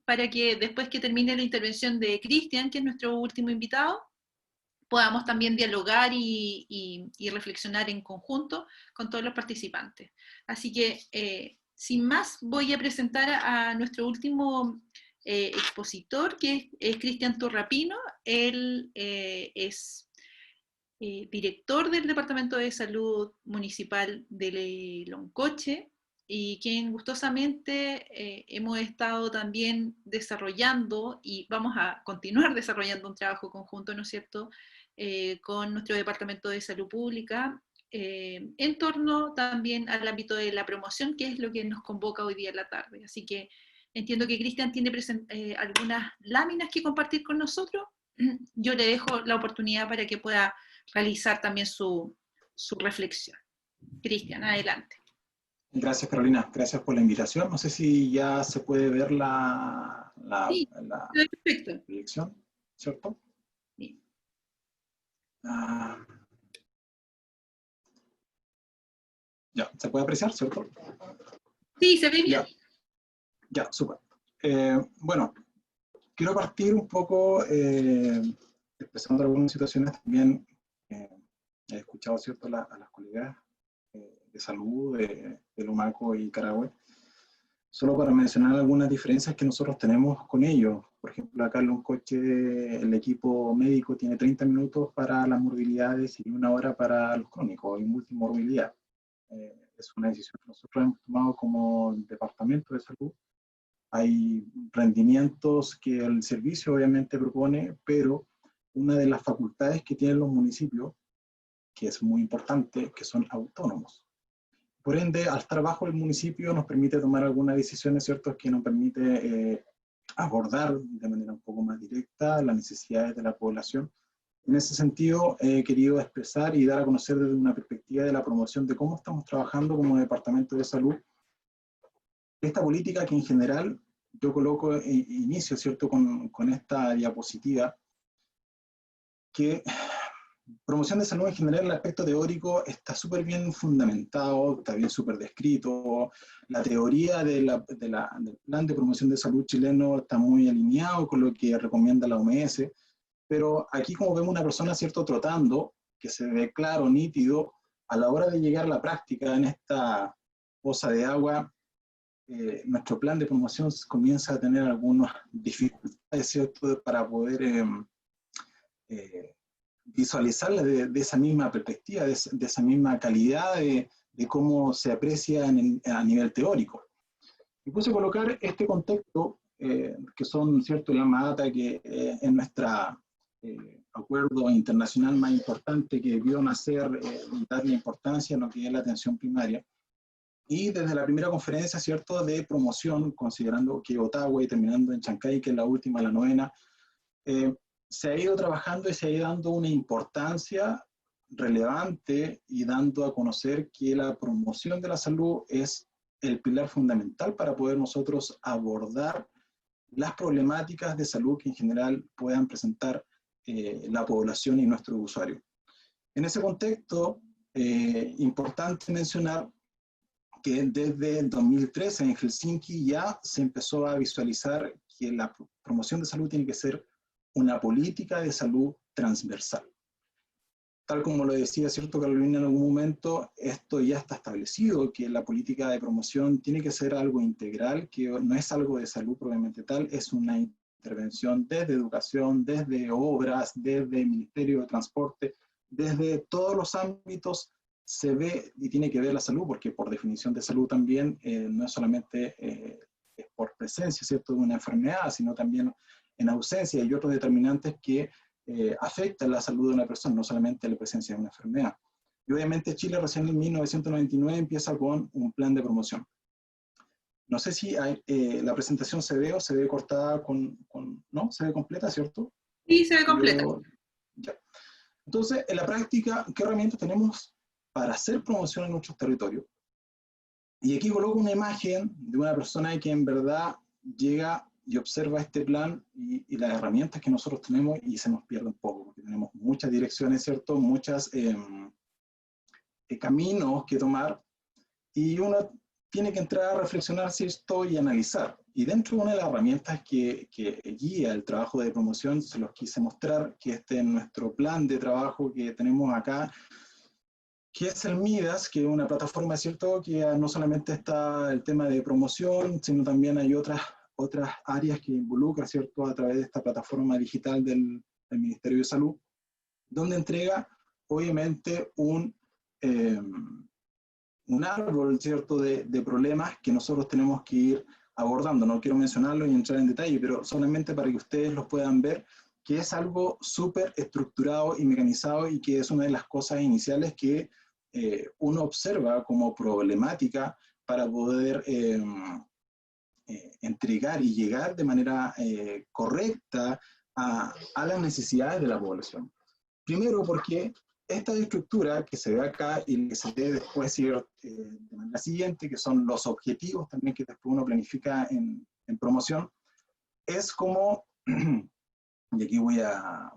para que después que termine la intervención de Cristian, que es nuestro último invitado, podamos también dialogar y reflexionar en conjunto con todos los participantes. Así que, sin más, voy a presentar a nuestro último expositor, que es Cristian Torrapino. Él es director del Departamento de Salud Municipal de Loncoche, y quien gustosamente hemos estado también desarrollando, y vamos a continuar desarrollando un trabajo conjunto, ¿no es cierto?, con nuestro Departamento de Salud Pública, en torno también al ámbito de la promoción, que es lo que nos convoca hoy día en la tarde. Así que entiendo que Cristian tiene algunas láminas que compartir con nosotros. Yo le dejo la oportunidad para que pueda realizar también su reflexión. Cristian, adelante. Gracias, Carolina. Gracias por la invitación. No sé si ya se puede ver Sí, perfecto. proyección, ¿cierto? Sí. Ya, ¿se puede apreciar, cierto? Sí, se ve bien. Ya, súper. Bueno, quiero partir un poco expresando algunas situaciones también. He escuchado, ¿cierto?, a las colegas de salud de Lumaco y Carahue, solo para mencionar algunas diferencias que nosotros tenemos con ellos. Por ejemplo, acá en Loncoche el equipo médico tiene 30 minutos para las morbilidades y 1 hora para los crónicos y multimorbilidad. Es una decisión que nosotros hemos tomado como departamento de salud. Hay rendimientos que el servicio obviamente propone, pero una de las facultades que tienen los municipios, que es muy importante, que son autónomos. Por ende, al estar bajo el municipio nos permite tomar algunas decisiones, ¿cierto?, que nos permite abordar de manera un poco más directa las necesidades de la población. En ese sentido, he querido expresar y dar a conocer desde una perspectiva de la promoción de cómo estamos trabajando como Departamento de Salud esta política, que en general yo coloco inicio, ¿cierto?, con esta diapositiva, que promoción de salud en general, el aspecto teórico está súper bien fundamentado, está bien súper descrito. La teoría del plan de promoción de salud chileno está muy alineado con lo que recomienda la OMS, pero aquí, como vemos una persona, ¿cierto?, trotando, que se ve claro, nítido, a la hora de llegar a la práctica en esta poza de agua, nuestro plan de promoción comienza a tener algunas dificultades, ¿cierto?, para poder visualizarla de esa misma perspectiva, de esa misma calidad de cómo se aprecia a nivel teórico. Y puse a colocar este contexto que son, ¿cierto?, la MATA, que es nuestra acuerdo internacional más importante que vio nacer y darle importancia a lo que es la atención primaria. Y desde la primera conferencia, ¿cierto?, de promoción, considerando que Ottawa y terminando en Chancay, que es la última, la 9ª, se ha ido trabajando y se ha ido dando una importancia relevante y dando a conocer que la promoción de la salud es el pilar fundamental para poder nosotros abordar las problemáticas de salud que en general puedan presentar la población y nuestros usuarios. En ese contexto, importante mencionar que desde el 2013 en Helsinki ya se empezó a visualizar que la promoción de salud tiene que ser una política de salud transversal. Tal como lo decía, ¿cierto, Carolina, en algún momento, esto ya está establecido, que la política de promoción tiene que ser algo integral, que no es algo de salud propiamente tal, es una intervención desde educación, desde obras, desde el Ministerio de Transporte, desde todos los ámbitos se ve y tiene que ver la salud, porque por definición de salud también no es solamente es por presencia, ¿cierto?, de una enfermedad, sino también en ausencia y otros determinantes que afectan la salud de una persona, no solamente la presencia de una enfermedad. Y obviamente Chile recién en 1999 empieza con un plan de promoción. No sé si hay, la presentación se ve o se ve cortada ¿no? Se ve completa, ¿cierto? Sí, se ve completa. Ya. Entonces, en la práctica, ¿qué herramientas tenemos para hacer promoción en nuestros territorios? Y aquí coloco una imagen de una persona que en verdad llega y observa este plan y las herramientas que nosotros tenemos y se nos pierde un poco, porque tenemos muchas direcciones, ¿cierto? Muchos caminos que tomar y uno tiene que entrar a reflexionar, ¿cierto? Y analizar. Y dentro de una de las herramientas que guía el trabajo de promoción, se los quise mostrar, que este es nuestro plan de trabajo que tenemos acá, que es el MIDAS, que es una plataforma, ¿cierto?, que no solamente está el tema de promoción, sino también hay otras áreas que involucra, ¿cierto?, a través de esta plataforma digital del Ministerio de Salud, donde entrega, obviamente, un árbol, ¿cierto?, de problemas que nosotros tenemos que ir abordando. No quiero mencionarlo y entrar en detalle, pero solamente para que ustedes los puedan ver, que es algo súper estructurado y mecanizado y que es una de las cosas iniciales que uno observa como problemática para poder entregar y llegar de manera correcta a las necesidades de la población. Primero porque esta estructura que se ve acá y que se ve después de manera siguiente, que son los objetivos también que después uno planifica en promoción, es como, y aquí voy a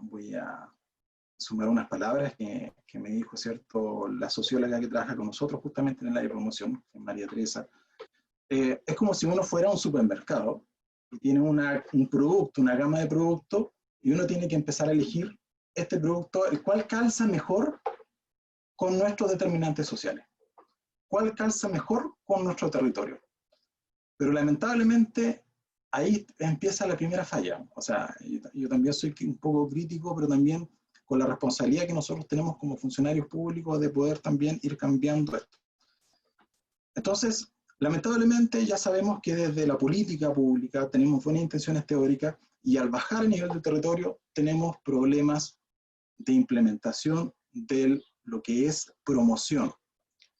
sumar unas palabras que me dijo, ¿cierto?, la socióloga que trabaja con nosotros justamente en el área de promoción, María Teresa. Es como si uno fuera a un supermercado y tiene un producto, una gama de productos, y uno tiene que empezar a elegir este producto, el cual calza mejor con nuestros determinantes sociales, cuál calza mejor con nuestro territorio. Pero lamentablemente ahí empieza la primera falla. O sea, yo también soy un poco crítico, pero también con la responsabilidad que nosotros tenemos como funcionarios públicos de poder también ir cambiando esto. Entonces, lamentablemente ya sabemos que desde la política pública tenemos buenas intenciones teóricas y al bajar a nivel del territorio tenemos problemas de implementación de lo que es promoción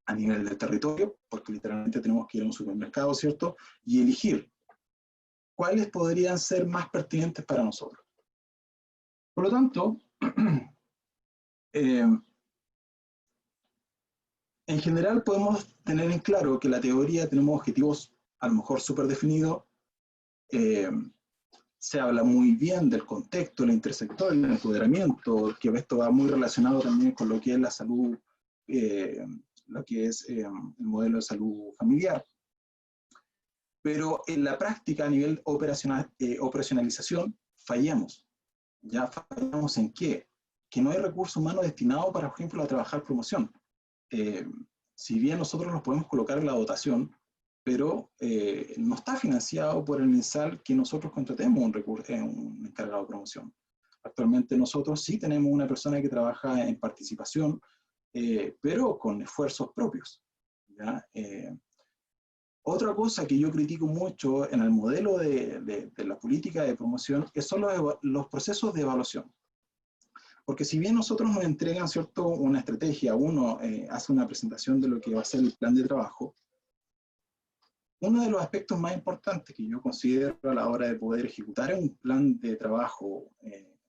a nivel del territorio, porque literalmente tenemos que ir a un supermercado, ¿cierto?, y elegir cuáles podrían ser más pertinentes para nosotros. Por lo tanto, en general podemos tener en claro que la teoría tenemos objetivos a lo mejor súper definidos, se habla muy bien del contexto, el intersector, el empoderamiento, que esto va muy relacionado también con lo que es la salud, lo que es el modelo de salud familiar. Pero en la práctica, a nivel operacionalización, fallamos. ¿Ya fallamos en qué? Que no hay recurso humano destinado, por ejemplo, a trabajar promoción. Si bien nosotros los podemos colocar en la dotación, pero no está financiado por el MinSal que nosotros contratemos un encargado de promoción. Actualmente nosotros sí tenemos una persona que trabaja en participación, pero con esfuerzos propios, ¿ya? Otra cosa que yo critico mucho en el modelo de la política de promoción son los procesos de evaluación. Porque si bien nosotros nos entregan, ¿cierto?, una estrategia, uno hace una presentación de lo que va a ser el plan de trabajo, uno de los aspectos más importantes que yo considero a la hora de poder ejecutar un plan de trabajo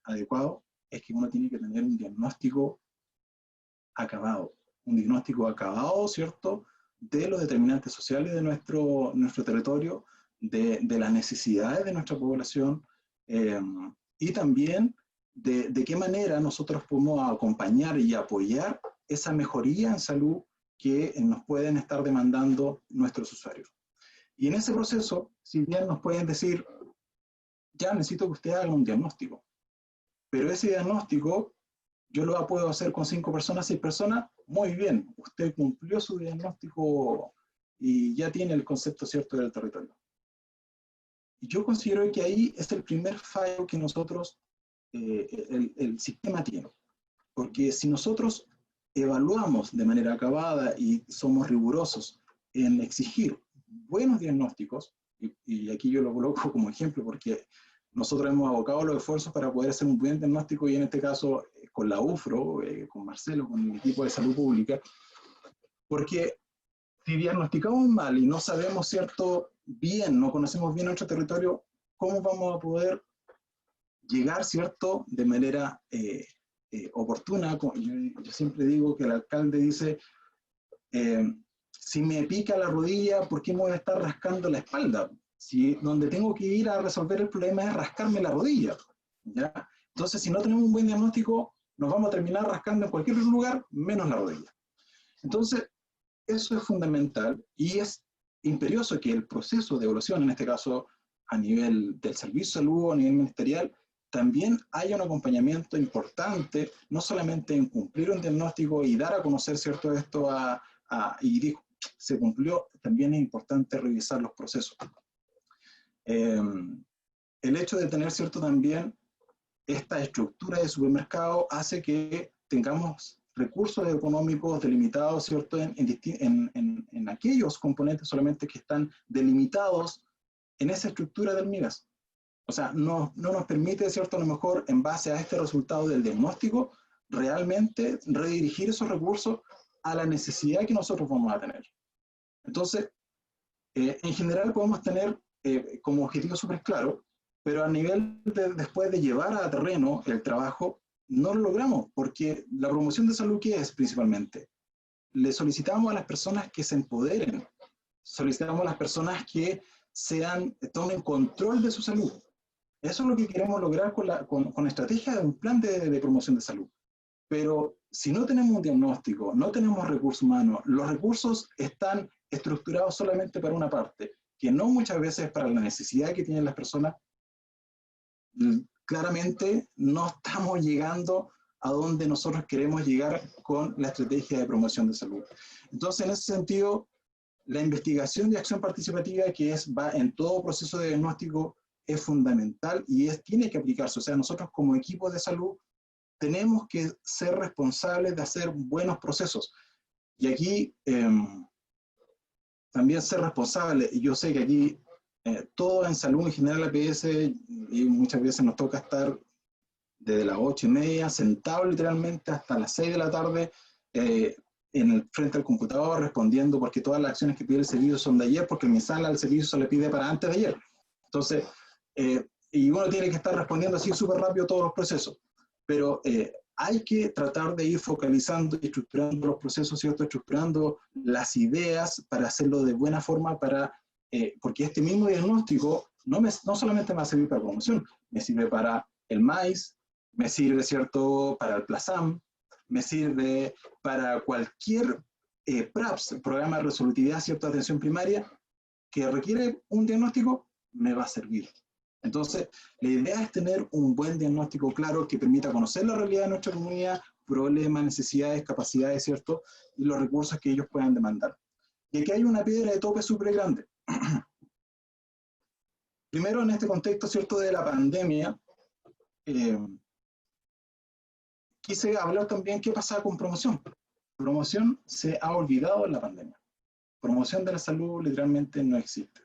adecuado es que uno tiene que tener un diagnóstico acabado, ¿cierto?, de los determinantes sociales de nuestro territorio, de las necesidades de nuestra población, y también de qué manera nosotros podemos acompañar y apoyar esa mejoría en salud que nos pueden estar demandando nuestros usuarios. Y en ese proceso, si bien nos pueden decir, ya necesito que usted haga un diagnóstico, pero ese diagnóstico yo lo puedo hacer con 5 personas, 6 personas, muy bien, usted cumplió su diagnóstico y ya tiene el concepto cierto del territorio. Y yo considero que ahí es el primer fallo que nosotros, el sistema tiene. Porque si nosotros evaluamos de manera acabada y somos rigurosos en exigir buenos diagnósticos, y aquí yo lo coloco como ejemplo porque nosotros hemos abocado los esfuerzos para poder hacer un buen diagnóstico, y en este caso con la UFRO, con Marcelo, con el equipo de salud pública, porque si diagnosticamos mal y no sabemos, ¿cierto?, bien, no conocemos bien nuestro territorio, ¿cómo vamos a poder llegar, ¿cierto?, de manera oportuna? Yo siempre digo que el alcalde dice, si me pica la rodilla, ¿por qué me voy a estar rascando la espalda? Si donde tengo que ir a resolver el problema es rascarme la rodilla, ¿ya? Entonces, si no tenemos un buen diagnóstico, nos vamos a terminar rascando en cualquier lugar, menos la rodilla. Entonces, eso es fundamental y es imperioso que el proceso de evaluación, en este caso a nivel del servicio de salud, a nivel ministerial, también haya un acompañamiento importante, no solamente en cumplir un diagnóstico y dar a conocer, ¿cierto?, esto y dijo, se cumplió, también es importante revisar los procesos. El hecho de tener, ¿cierto?, también esta estructura de supermercado hace que tengamos recursos económicos delimitados, ¿cierto?, en aquellos componentes solamente que están delimitados en esa estructura del MIGAS. O sea, no nos permite, ¿cierto?, a lo mejor en base a este resultado del diagnóstico, realmente redirigir esos recursos a la necesidad que nosotros vamos a tener. Entonces, en general podemos tener como objetivo súper claro, pero a nivel después de llevar a terreno el trabajo, no lo logramos, porque la promoción de salud, ¿qué es principalmente? Le solicitamos a las personas que se empoderen, solicitamos a las personas que tomen control de su salud. Eso es lo que queremos lograr con estrategia de un plan de promoción de salud. Pero si no tenemos un diagnóstico, no tenemos recursos humanos, los recursos están estructurados solamente para una parte, que no muchas veces para la necesidad que tienen las personas, claramente no estamos llegando a donde nosotros queremos llegar con la estrategia de promoción de salud. Entonces, en ese sentido, la investigación de acción participativa, que va en todo proceso de diagnóstico, es fundamental y tiene que aplicarse. O sea, nosotros como equipo de salud tenemos que ser responsables de hacer buenos procesos. Y aquí también ser responsable. Y yo sé que aquí todo en salud en general, APS, y muchas veces nos toca estar desde las 8:30, sentado literalmente hasta las 6 de la tarde, frente al computador, respondiendo, porque todas las acciones que pide el servicio son de ayer, porque en mi sala el servicio se le pide para antes de ayer. Entonces, y uno tiene que estar respondiendo así súper rápido todos los procesos. Pero hay que tratar de ir focalizando y estructurando los procesos, ¿cierto?, estructurando las ideas para hacerlo de buena forma, porque este mismo diagnóstico no solamente me va a servir para promoción, me sirve para el MAIS, me sirve, ¿cierto?, para el PLASAM, me sirve para cualquier PRAPS, programa de resolutividad, ¿cierto?, de atención primaria, que requiere un diagnóstico, me va a servir. Entonces, la idea es tener un buen diagnóstico claro que permita conocer la realidad de nuestra comunidad, problemas, necesidades, capacidades, ¿cierto?, y los recursos que ellos puedan demandar. Y aquí hay una piedra de tope súper grande. Primero, en este contexto, ¿cierto?, de la pandemia, quise hablar también qué pasaba con promoción. Promoción se ha olvidado en la pandemia. promoción de la salud literalmente no existe.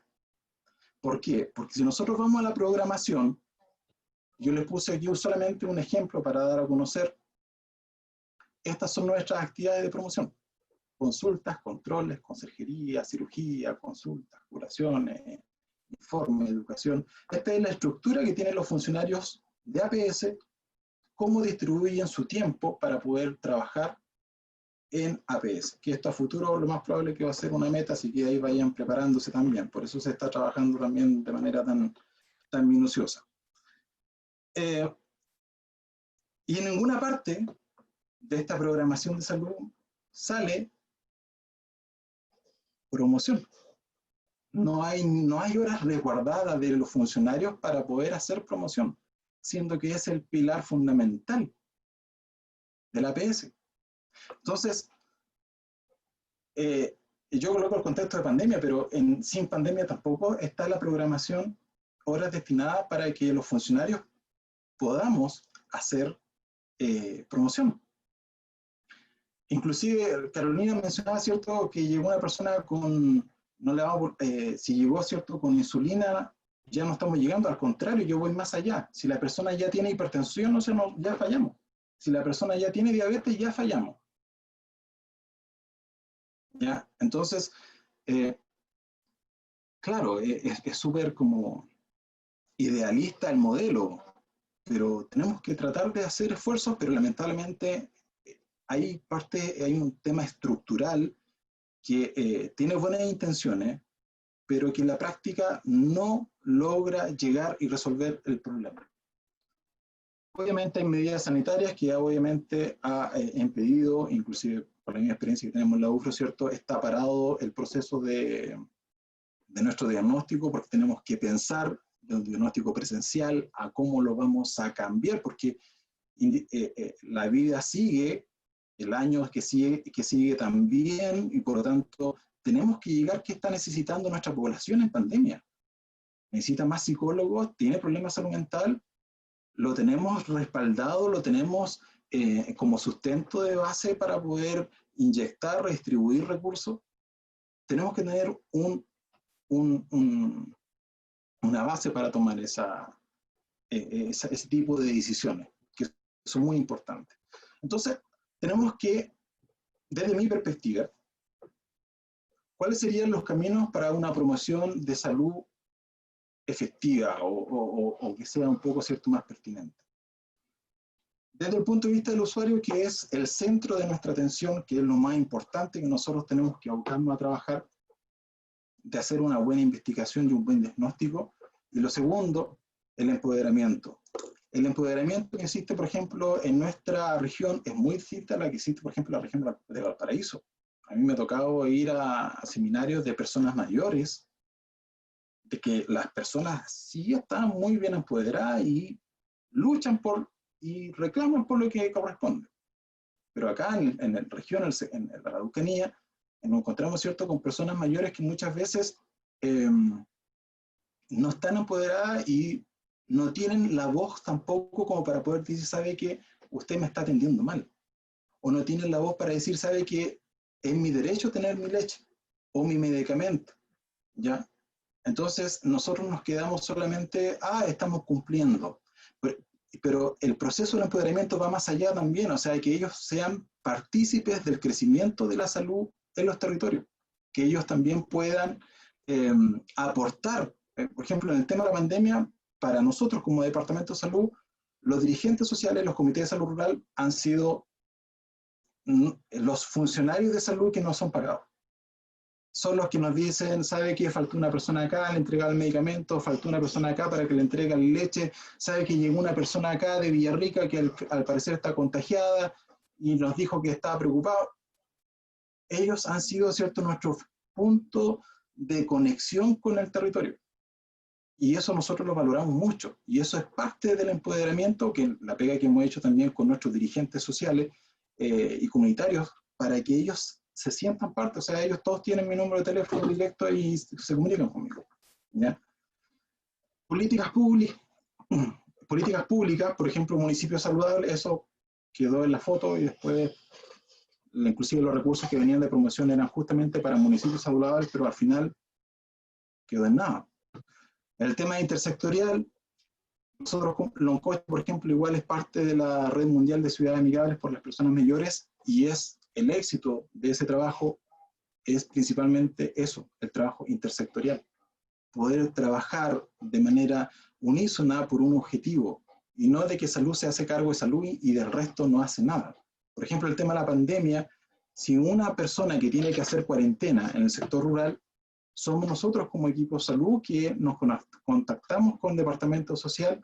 ¿Por qué? Porque si nosotros vamos a la programación, yo les puse aquí solamente un ejemplo para dar a conocer, estas son nuestras actividades de promoción. Consultas, controles, conserjería, cirugía, consultas, curaciones, informe, educación. Esta es la estructura que tienen los funcionarios de APS, cómo distribuyen su tiempo para poder trabajar en APS, que esto a futuro lo más probable es que va a ser una meta, así que ahí vayan preparándose también, por eso se está trabajando también de manera tan minuciosa. Y en ninguna parte de esta programación de salud sale promoción. No hay horas resguardadas de los funcionarios para poder hacer promoción, siendo que es el pilar fundamental de la APS. Entonces, yo coloco el contexto de pandemia, pero sin pandemia tampoco está la programación, horas destinadas para que los funcionarios podamos hacer promoción. Inclusive, Carolina mencionaba, ¿cierto?, que llegó una persona con, no le vamos, si llegó, ¿cierto?, con insulina, ya no estamos llegando, al contrario, yo voy más allá. Si la persona ya tiene hipertensión, ya fallamos. Si la persona ya tiene diabetes, ya fallamos. ¿Ya? Entonces, claro, es súper como idealista el modelo, pero tenemos que tratar de hacer esfuerzos, pero lamentablemente hay un tema estructural que tiene buenas intenciones, pero que en la práctica no logra llegar y resolver el problema. Obviamente hay medidas sanitarias que ya obviamente ha impedido, inclusive por la misma experiencia que tenemos en la UFRO, ¿cierto?, está parado el proceso de nuestro diagnóstico, porque tenemos que pensar de un diagnóstico presencial a cómo lo vamos a cambiar, porque la vida sigue, el año que sigue también, y por lo tanto tenemos que llegar qué está necesitando nuestra población en pandemia. Necesita más psicólogos, tiene problemas de salud mental, lo tenemos respaldado, lo tenemos como sustento de base para poder inyectar, redistribuir recursos. Tenemos que tener una base para tomar ese tipo de decisiones, que son muy importantes. Entonces, tenemos que, desde mi perspectiva, ¿cuáles serían los caminos para una promoción de salud efectiva o que sea un poco, ¿cierto?, más pertinente? Desde el punto de vista del usuario, que es el centro de nuestra atención, que es lo más importante que nosotros tenemos que abocarnos a trabajar, de hacer una buena investigación y un buen diagnóstico. Y lo segundo, el empoderamiento. El empoderamiento que existe, por ejemplo, en nuestra región es muy distinta a la que existe, por ejemplo, en la región de Valparaíso. A mí me ha tocado ir a seminarios de personas mayores, de que las personas sí están muy bien empoderadas y luchan y reclaman por lo que corresponde. Pero acá en la región, en la Araucanía, nos encontramos, ¿cierto?, con personas mayores que muchas veces no están empoderadas y no tienen la voz tampoco como para poder decir, sabe que usted me está atendiendo mal. O no tienen la voz para decir, sabe que es mi derecho tener mi leche o mi medicamento. ¿Ya? Entonces nosotros nos quedamos solamente, estamos cumpliendo. Pero el proceso del empoderamiento va más allá también, o sea, que ellos sean partícipes del crecimiento de la salud en los territorios, que ellos también puedan aportar, por ejemplo, en el tema de la pandemia, para nosotros como Departamento de Salud, los dirigentes sociales, los comités de salud rural han sido los funcionarios de salud que no son pagados. Son los que nos dicen, sabe que faltó una persona acá, le entrega el medicamento, faltó una persona acá para que le entregue la leche, sabe que llegó una persona acá de Villarrica que al parecer está contagiada y nos dijo que estaba preocupado. Ellos han sido, ¿cierto?, nuestro punto de conexión con el territorio. Y eso nosotros lo valoramos mucho. Y eso es parte del empoderamiento, que la pega que hemos hecho también con nuestros dirigentes sociales y comunitarios, para que ellos se sientan parte. O sea, ellos todos tienen mi número de teléfono directo y se comunican conmigo. ¿Ya? Políticas públicas, por ejemplo, municipios saludables, eso quedó en la foto y después inclusive los recursos que venían de promoción eran justamente para municipios saludables, pero al final quedó en nada. El tema intersectorial, nosotros, Loncoche, por ejemplo, igual es parte de la Red Mundial de Ciudades Amigables por las Personas Mayores, y es el éxito de ese trabajo es principalmente eso, el trabajo intersectorial. Poder trabajar de manera unísona por un objetivo, y no de que salud se hace cargo de salud y del resto no hace nada. Por ejemplo, el tema de la pandemia, si una persona que tiene que hacer cuarentena en el sector rural, somos nosotros como equipo de salud que nos contactamos con el departamento social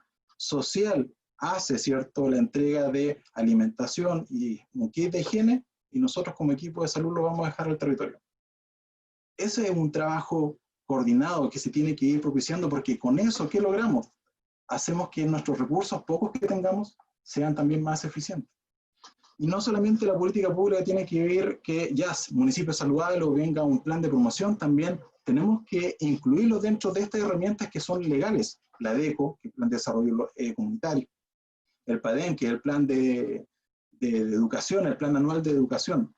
hace, ¿cierto?, la entrega de alimentación y un kit de higiene, y nosotros como equipo de salud lo vamos a dejar al territorio. Ese es un trabajo coordinado que se tiene que ir propiciando, porque con eso, ¿qué logramos? Hacemos que nuestros recursos, pocos que tengamos, sean también más eficientes. Y no solamente la política pública tiene que ver que ya municipio saludable o venga un plan de promoción, también tenemos que incluirlo dentro de estas herramientas que son legales. La DECO, que es el Plan de Desarrollo Comunitario, el PADEM, que es el Plan de Educación, el Plan Anual de Educación.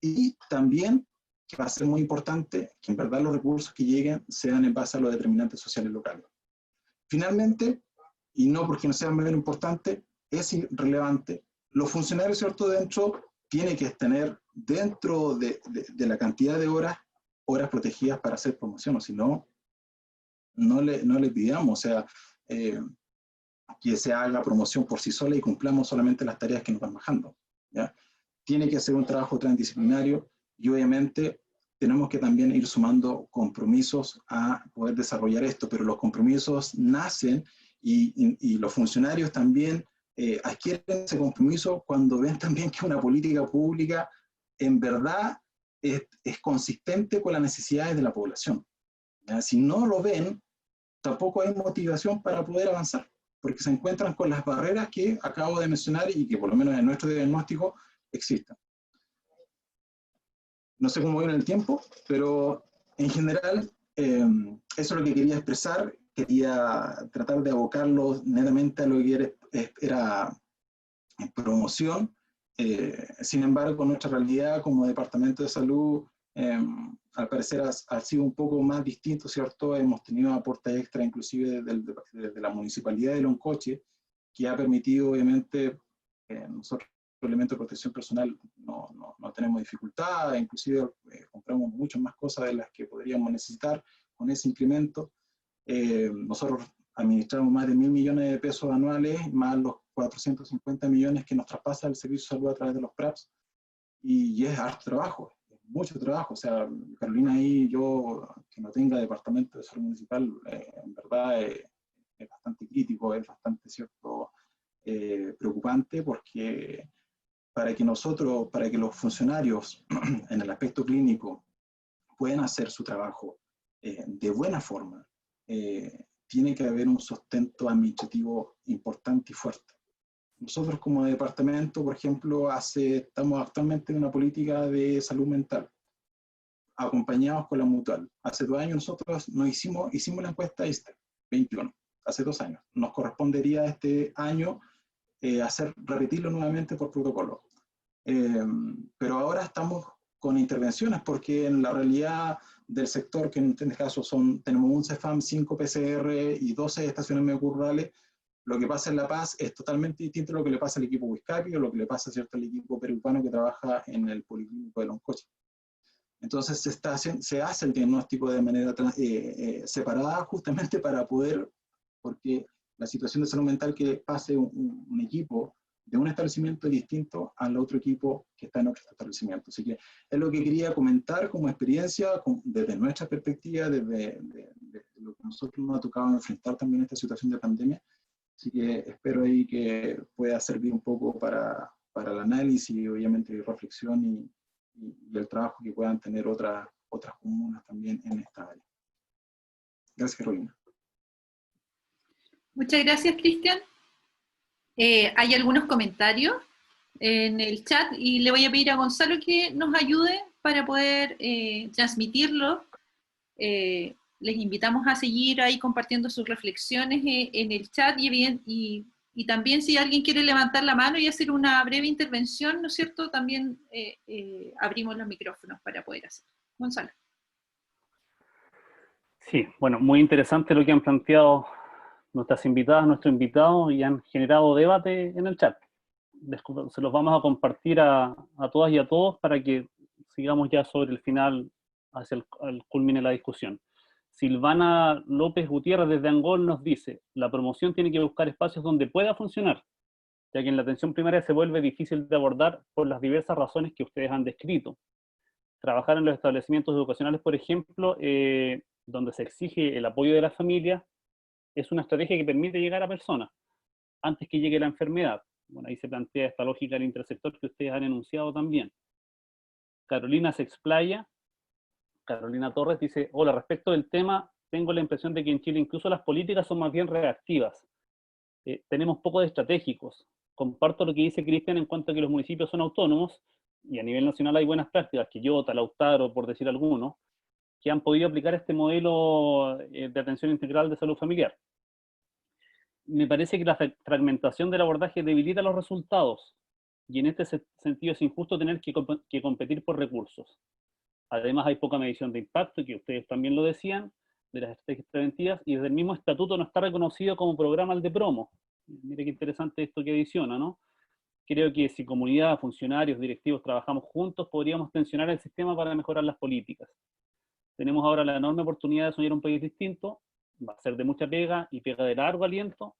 Y también, que va a ser muy importante, que en verdad los recursos que lleguen sean en base a los determinantes sociales locales. Finalmente, y no porque no sea menos importante, es irrelevante, los funcionarios, ¿cierto?, dentro, tienen que tener dentro de la cantidad de horas protegidas para hacer promoción, o si no, no le pidamos, o sea, que se haga promoción por sí sola y cumplamos solamente las tareas que nos van bajando, ¿ya? Tiene que ser un trabajo transdisciplinario, y obviamente tenemos que también ir sumando compromisos a poder desarrollar esto, pero los compromisos nacen y los funcionarios también adquieren ese compromiso cuando ven también que una política pública en verdad es consistente con las necesidades de la población, ¿ya? Si no lo ven, tampoco hay motivación para poder avanzar, porque se encuentran con las barreras que acabo de mencionar y que por lo menos en nuestro diagnóstico existen. No sé cómo viene el tiempo, pero en general eso es lo que quería expresar. Quería tratar de abocarlo netamente a lo que era promoción. Sin embargo, nuestra realidad como Departamento de Salud, al parecer ha sido un poco más distinto, ¿cierto? Hemos tenido aportes extra, inclusive de la Municipalidad de Loncoche, que ha permitido, obviamente, nosotros elementos de protección personal no tenemos dificultad, inclusive compramos muchas más cosas de las que podríamos necesitar con ese incremento. Nosotros administramos más de 1.000 millones de pesos anuales, más los 450 millones que nos traspasa el Servicio de Salud a través de los PRAPS, y es harto trabajo, es mucho trabajo. O sea, Carolina, ahí yo, que no tenga departamento de salud municipal, en verdad es bastante crítico, es bastante, ¿cierto?, preocupante, porque para que los funcionarios en el aspecto clínico puedan hacer su trabajo de buena forma, tiene que haber un sustento administrativo importante y fuerte. Nosotros como departamento, por ejemplo, estamos actualmente en una política de salud mental, acompañados con la Mutual. Hace 2 años nosotros hicimos la encuesta ISTE 21, hace 2 años. Nos correspondería este año repetirlo nuevamente por protocolo. Pero ahora estamos con intervenciones, porque en la realidad del sector, que en este caso tenemos un CEFAM, 5 PCR y 12 estaciones médico-rurales, lo que pasa en La Paz es totalmente distinto a lo que le pasa al equipo Huizcapi o lo que le pasa, ¿cierto?, al equipo peruano que trabaja en el Policlínico de Loncoche. Entonces se hace el diagnóstico de manera separada, justamente para poder, porque la situación de salud mental que pase un equipo de un establecimiento distinto al otro equipo que está en otro establecimiento. Así que es lo que quería comentar como experiencia, desde nuestra perspectiva, desde lo que nosotros nos ha tocado enfrentar también esta situación de pandemia. Así que espero ahí que pueda servir un poco para el análisis y obviamente reflexión y el trabajo que puedan tener otras comunas también en esta área. Gracias, Carolina. Muchas gracias, Cristian. Hay algunos comentarios en el chat y le voy a pedir a Gonzalo que nos ayude para poder transmitirlo. Les invitamos a seguir ahí compartiendo sus reflexiones en el chat y Y también si alguien quiere levantar la mano y hacer una breve intervención, ¿no es cierto? También abrimos los micrófonos para poder hacer. Gonzalo. Sí, bueno, muy interesante lo que han planteado nuestras invitadas, nuestros invitados, y han generado debate en el chat. Se los vamos a compartir a todas y a todos para que sigamos ya sobre el final, hacia el culmine de la discusión. Silvana López Gutiérrez desde Angol nos dice: la promoción tiene que buscar espacios donde pueda funcionar, ya que en la atención primaria se vuelve difícil de abordar por las diversas razones que ustedes han descrito. Trabajar en los establecimientos educacionales, por ejemplo, donde se exige el apoyo de la familia, es una estrategia que permite llegar a personas antes que llegue la enfermedad. Bueno, ahí se plantea esta lógica del intersector que ustedes han enunciado también. Carolina se explaya. Carolina Torres dice: hola, respecto del tema, tengo la impresión de que en Chile incluso las políticas son más bien reactivas. Tenemos poco de estratégicos. Comparto lo que dice Cristian en cuanto a que los municipios son autónomos, y a nivel nacional hay buenas prácticas, Quillota, Lautaro, por decir algunos, que han podido aplicar este modelo de atención integral de salud familiar. Me parece que la fragmentación del abordaje debilita los resultados, y en este sentido es injusto tener que competir por recursos. Además hay poca medición de impacto, que ustedes también lo decían, de las estrategias preventivas, y desde el mismo estatuto no está reconocido como programa el de promo. Mire qué interesante esto que adiciona, ¿no? Creo que si comunidad, funcionarios, directivos trabajamos juntos, podríamos tensionar el sistema para mejorar las políticas. Tenemos ahora la enorme oportunidad de soñar un país distinto, va a ser de mucha pega y pega de largo aliento,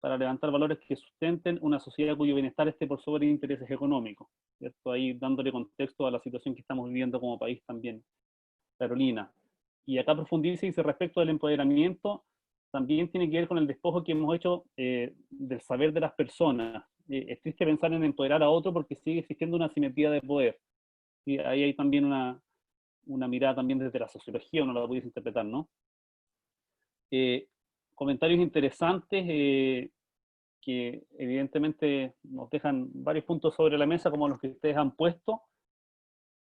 para levantar valores que sustenten una sociedad cuyo bienestar esté por sobre intereses económicos, ¿cierto? Ahí dándole contexto a la situación que estamos viviendo como país también. Carolina. Y acá profundiza y dice: respecto del empoderamiento, también tiene que ver con el despojo que hemos hecho del saber de las personas. Es triste pensar en empoderar a otro porque sigue existiendo una asimetría de poder. Y ahí hay también una mirada también desde la sociología, uno la pudiese interpretar, ¿no? Comentarios interesantes que evidentemente nos dejan varios puntos sobre la mesa, como los que ustedes han puesto.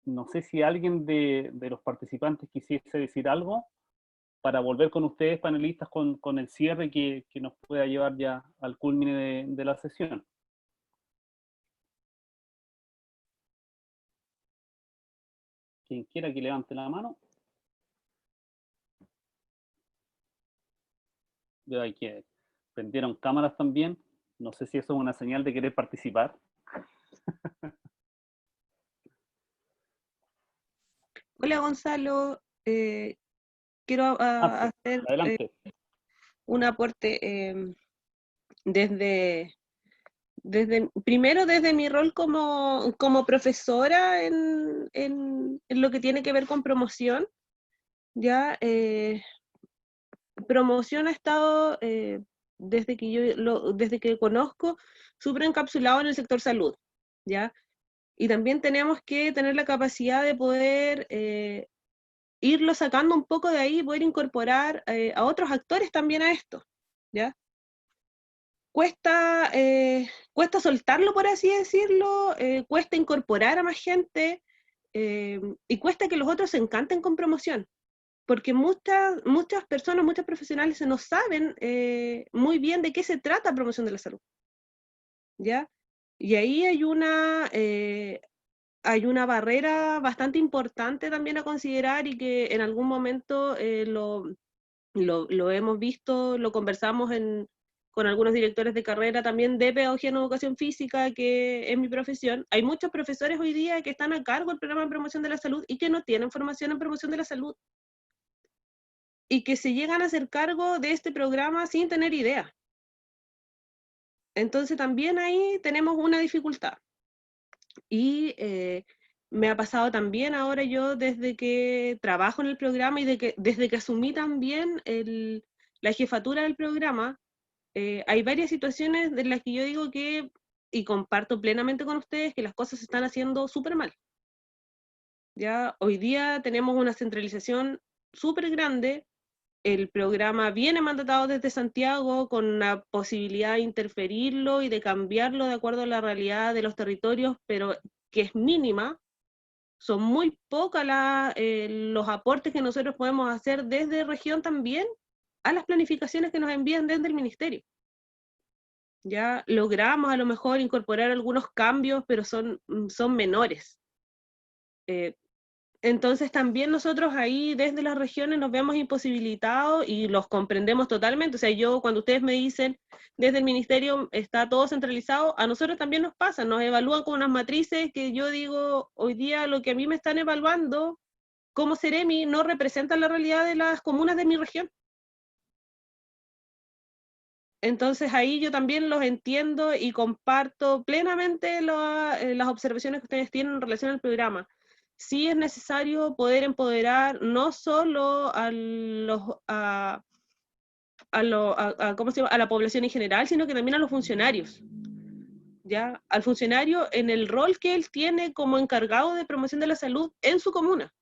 No sé si alguien de los participantes quisiese decir algo para volver con ustedes, panelistas, con el cierre que nos pueda llevar ya al culmine de la sesión. Quien quiera que levante la mano. Veo ahí que prendieron cámaras también. No sé si eso es una señal de querer participar. Hola Gonzalo, quiero hacer un aporte primero desde mi rol como profesora en lo que tiene que ver con promoción. Ya, promoción ha estado, desde que conozco, súper encapsulado en el sector salud, ¿ya? Y también tenemos que tener la capacidad de poder irlo sacando un poco de ahí y poder incorporar a otros actores también a esto, ¿ya? Cuesta soltarlo, por así decirlo, cuesta incorporar a más gente, y cuesta que los otros se encanten con promoción, porque muchas personas, muchos profesionales no saben muy bien de qué se trata promoción de la salud, ¿ya? Y ahí hay una barrera bastante importante también a considerar, y que en algún momento lo hemos visto, lo conversamos con algunos directores de carrera también de pedagogía en educación física, que es mi profesión. Hay muchos profesores hoy día que están a cargo del programa de promoción de la salud y que no tienen formación en promoción de la salud, y que se llegan a hacer cargo de este programa sin tener idea. Entonces también ahí tenemos una dificultad. Y me ha pasado también ahora, yo desde que trabajo en el programa y desde que asumí también la jefatura del programa, hay varias situaciones de las que yo digo que, y comparto plenamente con ustedes, que las cosas se están haciendo súper mal. Ya hoy día tenemos una centralización súper grande. El programa viene mandatado desde Santiago con la posibilidad de interferirlo y de cambiarlo de acuerdo a la realidad de los territorios, pero que es mínima. Son muy pocos los aportes que nosotros podemos hacer desde región también a las planificaciones que nos envían desde el ministerio. Ya logramos a lo mejor incorporar algunos cambios, pero son menores. Entonces también nosotros ahí desde las regiones nos vemos imposibilitados y los comprendemos totalmente. O sea, yo cuando ustedes me dicen desde el ministerio está todo centralizado, a nosotros también nos pasa, nos evalúan con unas matrices que yo digo, hoy día lo que a mí me están evaluando como Ceremi no representa la realidad de las comunas de mi región. Entonces ahí yo también los entiendo y comparto plenamente las observaciones que ustedes tienen en relación al programa. Sí es necesario poder empoderar no solo a ¿cómo se llama? A la población en general, sino que también a los funcionarios. ¿Ya? Al funcionario en el rol que él tiene como encargado de promoción de la salud en su comuna.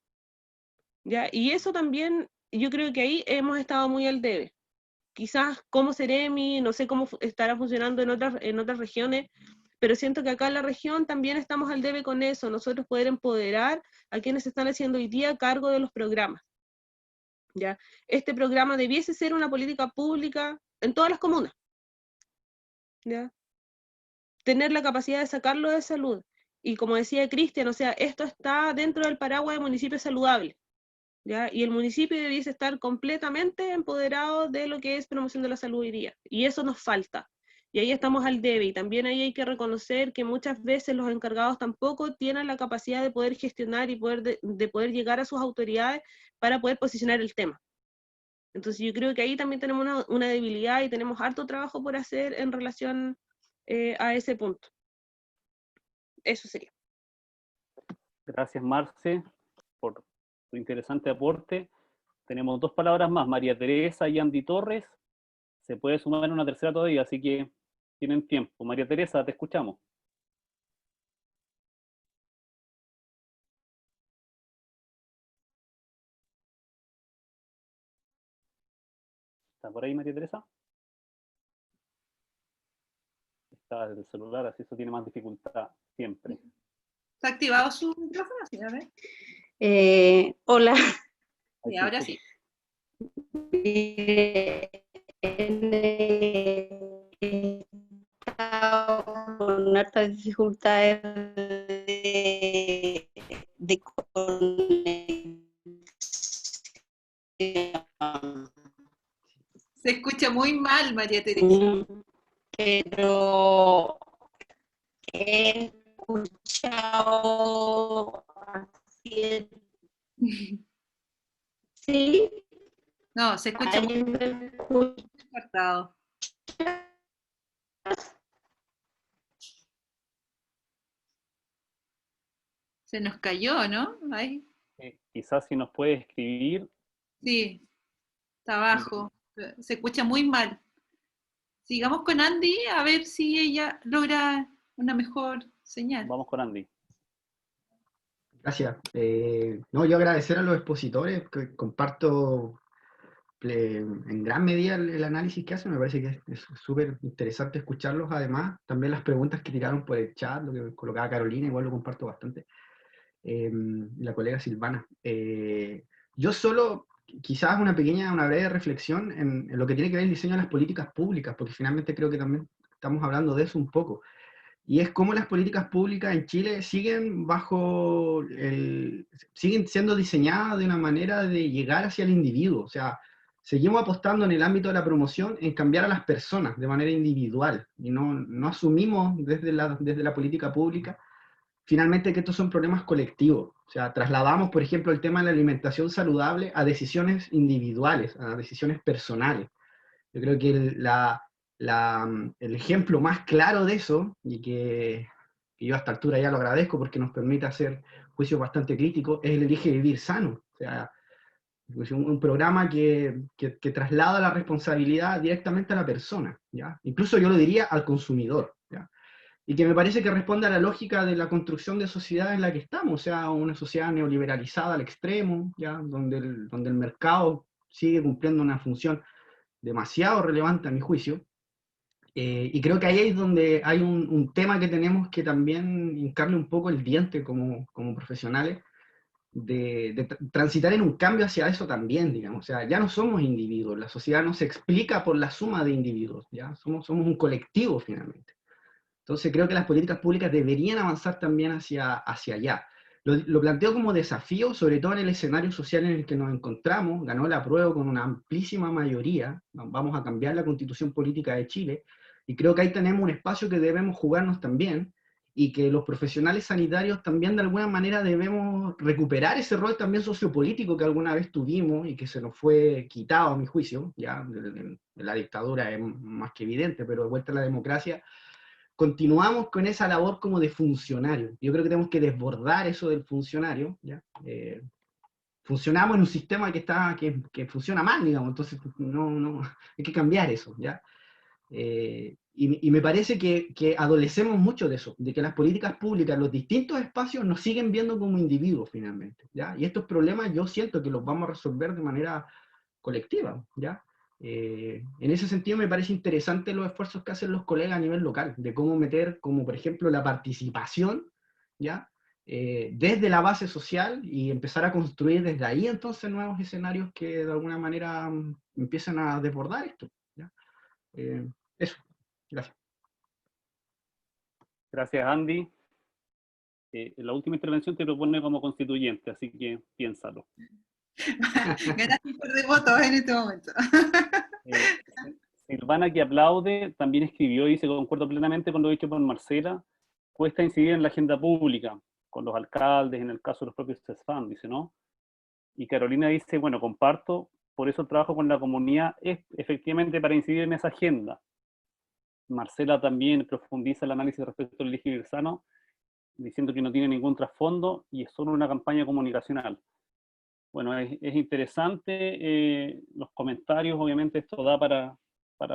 ¿Ya? Y eso también, yo creo que ahí hemos estado muy al debe. Quizás como Ceremi, no sé cómo estará funcionando en otras regiones, pero siento que acá en la región también estamos al debe con eso, nosotros poder empoderar a quienes están haciendo hoy día cargo de los programas. ¿Ya? Este programa debiese ser una política pública en todas las comunas. ¿Ya? Tener la capacidad de sacarlo de salud. Y como decía Cristian, o sea, esto está dentro del paraguas de municipios saludables. ¿Ya? Y el municipio debiese estar completamente empoderado de lo que es promoción de la salud hoy día. Y eso nos falta. Y ahí estamos al debe. Y también ahí hay que reconocer que muchas veces los encargados tampoco tienen la capacidad de poder gestionar y de poder llegar a sus autoridades para poder posicionar el tema. Entonces yo creo que ahí también tenemos una debilidad y tenemos harto trabajo por hacer en relación a ese punto. Eso sería. Gracias, Marce, por tu interesante aporte. Tenemos dos palabras más, María Teresa y Andy Torres. Se puede sumar una tercera todavía, así que tienen tiempo. María Teresa, te escuchamos. ¿Está por ahí, María Teresa? Está desde el celular, así eso tiene más dificultad siempre. ¿Está activado su micrófono? Sí, a ver. Hola. Sí, ahora sí. Con hartas dificultades de conexión. Se escucha muy mal, María Teresa. Pero he escuchado así. Sí. No, se escucha muy cortado. Se nos cayó, ¿no? Ahí. Quizás si nos puede escribir. Sí, está abajo. Se escucha muy mal. Sigamos con Andy a ver si ella logra una mejor señal. Vamos con Andy. Gracias. No, yo agradecer a los expositores, que comparto en gran medida el análisis que hacen, me parece que es súper interesante escucharlos. Además, también las preguntas que tiraron por el chat, lo que colocaba Carolina, igual lo comparto bastante, y la colega Silvana. Yo solo, quizás una breve reflexión en lo que tiene que ver el diseño de las políticas públicas, porque finalmente creo que también estamos hablando de eso un poco. Y es cómo las políticas públicas en Chile siguen siendo diseñadas de una manera de llegar hacia el individuo. O sea, seguimos apostando en el ámbito de la promoción en cambiar a las personas de manera individual y no asumimos desde la política pública finalmente que estos son problemas colectivos. O sea, trasladamos, por ejemplo, el tema de la alimentación saludable a decisiones individuales, a decisiones personales. Yo creo que el ejemplo más claro de eso, y que yo a esta altura ya lo agradezco porque nos permite hacer juicios bastante críticos, es el Elige Vivir Sano. O sea, un programa que traslada la responsabilidad directamente a la persona, ¿ya? Incluso yo lo diría al consumidor, ¿ya? Y que me parece que responde a la lógica de la construcción de sociedad en la que estamos, o sea, una sociedad neoliberalizada al extremo, ¿ya? Donde el mercado sigue cumpliendo una función demasiado relevante a mi juicio, y creo que ahí es donde hay un tema que tenemos que también hincarle un poco el diente como profesionales, transitar en un cambio hacia eso también, digamos. O sea, ya no somos individuos, la sociedad no se explica por la suma de individuos, ¿ya? Somos un colectivo finalmente. Entonces creo que las políticas públicas deberían avanzar también hacia allá. Lo planteo como desafío, sobre todo en el escenario social en el que nos encontramos. Ganó el apruebo con una amplísima mayoría. Vamos a cambiar la Constitución Política de Chile. Y creo que ahí tenemos un espacio que debemos jugarnos también, y que los profesionales sanitarios también de alguna manera debemos recuperar ese rol también sociopolítico que alguna vez tuvimos y que se nos fue quitado, a mi juicio. Ya de la dictadura es más que evidente, pero de vuelta a la democracia, continuamos con esa labor como de funcionario. Yo creo que tenemos que desbordar eso del funcionario, ¿ya? Funcionamos en un sistema que funciona mal, digamos, entonces no, hay que cambiar eso, ¿ya? Y me parece que adolecemos mucho de eso, de que las políticas públicas, los distintos espacios nos siguen viendo como individuos finalmente, ¿ya? Y estos problemas yo siento que los vamos a resolver de manera colectiva, ¿ya? En ese sentido me parece interesante los esfuerzos que hacen los colegas a nivel local, de cómo meter, como por ejemplo, la participación, ¿ya? Desde la base social, y empezar a construir desde ahí entonces nuevos escenarios que de alguna manera empiezan a desbordar esto, ¿ya? Eso, gracias. Gracias, Andy. La última intervención te propone como constituyente, así que piénsalo. Ganaste por de votos en este momento. Silvana, que aplaude, también escribió y dice: concuerdo plenamente con lo dicho por Marcela, cuesta incidir en la agenda pública, con los alcaldes, en el caso de los propios CESFAM, dice, ¿no? Y Carolina dice: bueno, comparto, por eso el trabajo con la comunidad es efectivamente para incidir en esa agenda. Marcela también profundiza el análisis respecto al elegir sano, diciendo que no tiene ningún trasfondo y es solo una campaña comunicacional. Bueno, es interesante los comentarios, obviamente esto da para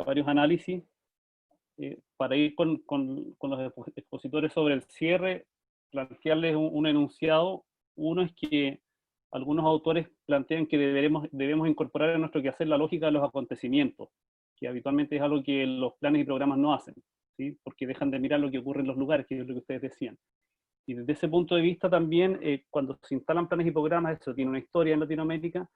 varios análisis. Para ir con los expositores sobre el cierre, plantearles un enunciado. Uno es que algunos autores plantean que debemos incorporar en nuestro quehacer la lógica de los acontecimientos, que habitualmente es algo que los planes y programas no hacen, ¿sí? Porque dejan de mirar lo que ocurre en los lugares, que es lo que ustedes decían. Y desde ese punto de vista también, cuando se instalan planes y programas, eso tiene una historia en Latinoamérica,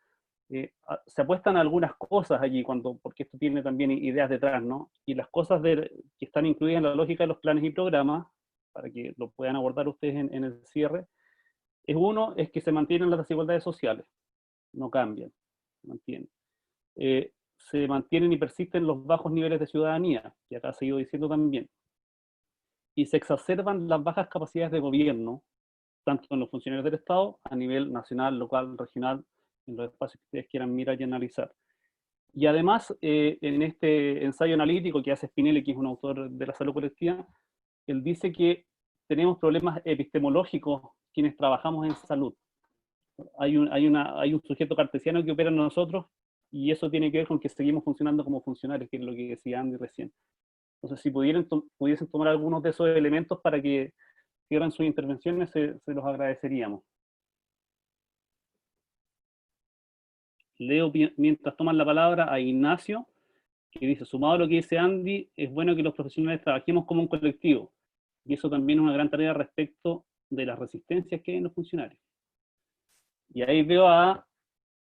se apuestan a algunas cosas allí, porque esto tiene también ideas detrás, ¿no? Y las cosas que están incluidas en la lógica de los planes y programas, para que lo puedan abordar ustedes en el cierre, es que se mantienen las desigualdades sociales, no cambian, se mantienen. Se mantienen y persisten los bajos niveles de ciudadanía, que acá se ha ido diciendo también. Y se exacerban las bajas capacidades de gobierno, tanto en los funcionarios del Estado, a nivel nacional, local, regional, en los espacios que ustedes quieran mirar y analizar. Y además, en este ensayo analítico que hace Spinelli, que es un autor de la salud colectiva, él dice que tenemos problemas epistemológicos quienes trabajamos en salud. Hay un sujeto cartesiano que opera en nosotros, y eso tiene que ver con que seguimos funcionando como funcionarios, que es lo que decía Andy recién. Entonces, si pudiesen tomar algunos de esos elementos para que cierren sus intervenciones, se los agradeceríamos. Leo mientras toman la palabra a Ignacio, que dice: sumado a lo que dice Andy, es bueno que los profesionales trabajemos como un colectivo, y eso también es una gran tarea respecto de las resistencias que hay en los funcionarios. Y ahí veo a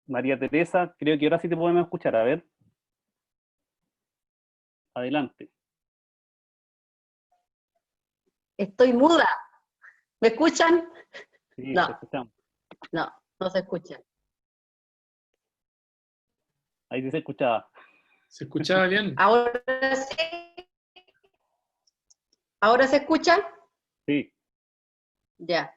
María Teresa, creo que ahora sí te podemos escuchar, a ver. Adelante. Estoy muda. ¿Me escuchan? Sí, No. te escuchamos. No se escucha. Ahí sí se escuchaba. ¿Se escuchaba bien? Ahora sí. ¿Ahora se escucha? Sí. Ya.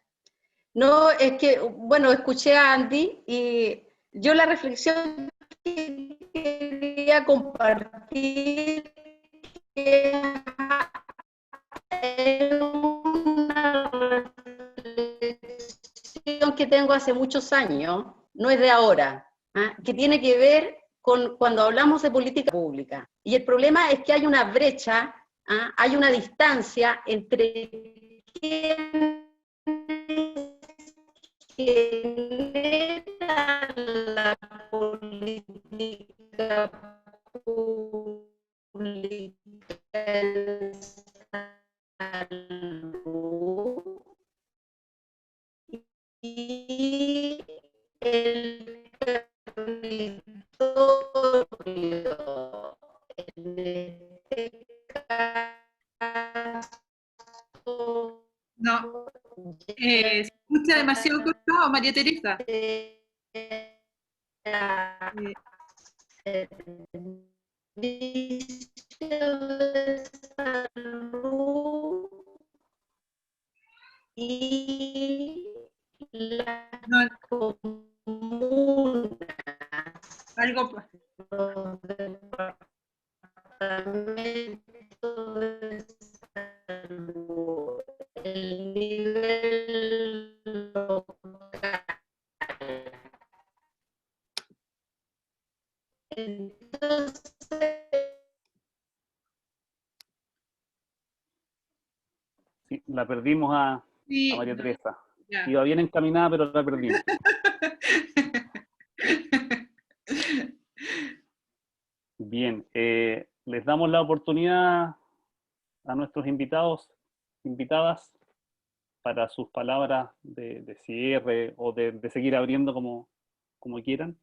No, es que, bueno, escuché a Andy y yo la reflexión que quería compartir es una reflexión que tengo hace muchos años, no es de ahora, que tiene que ver con cuando hablamos de política pública. Y el problema es que hay una brecha, hay una distancia entre quienes generan la política pública en salud y el territorio, en este caso, No, se escucha demasiado cortado, María Teresa. Servicio de salud y las No, comunas, algo, los departamentos de salud, el nivel local. Entonces, Sí, la perdimos a sí, María no, Teresa. ya. Iba bien encaminada, pero la perdimos. Bien, les damos la oportunidad a nuestros invitadas, para sus palabras de cierre o de seguir abriendo como quieran.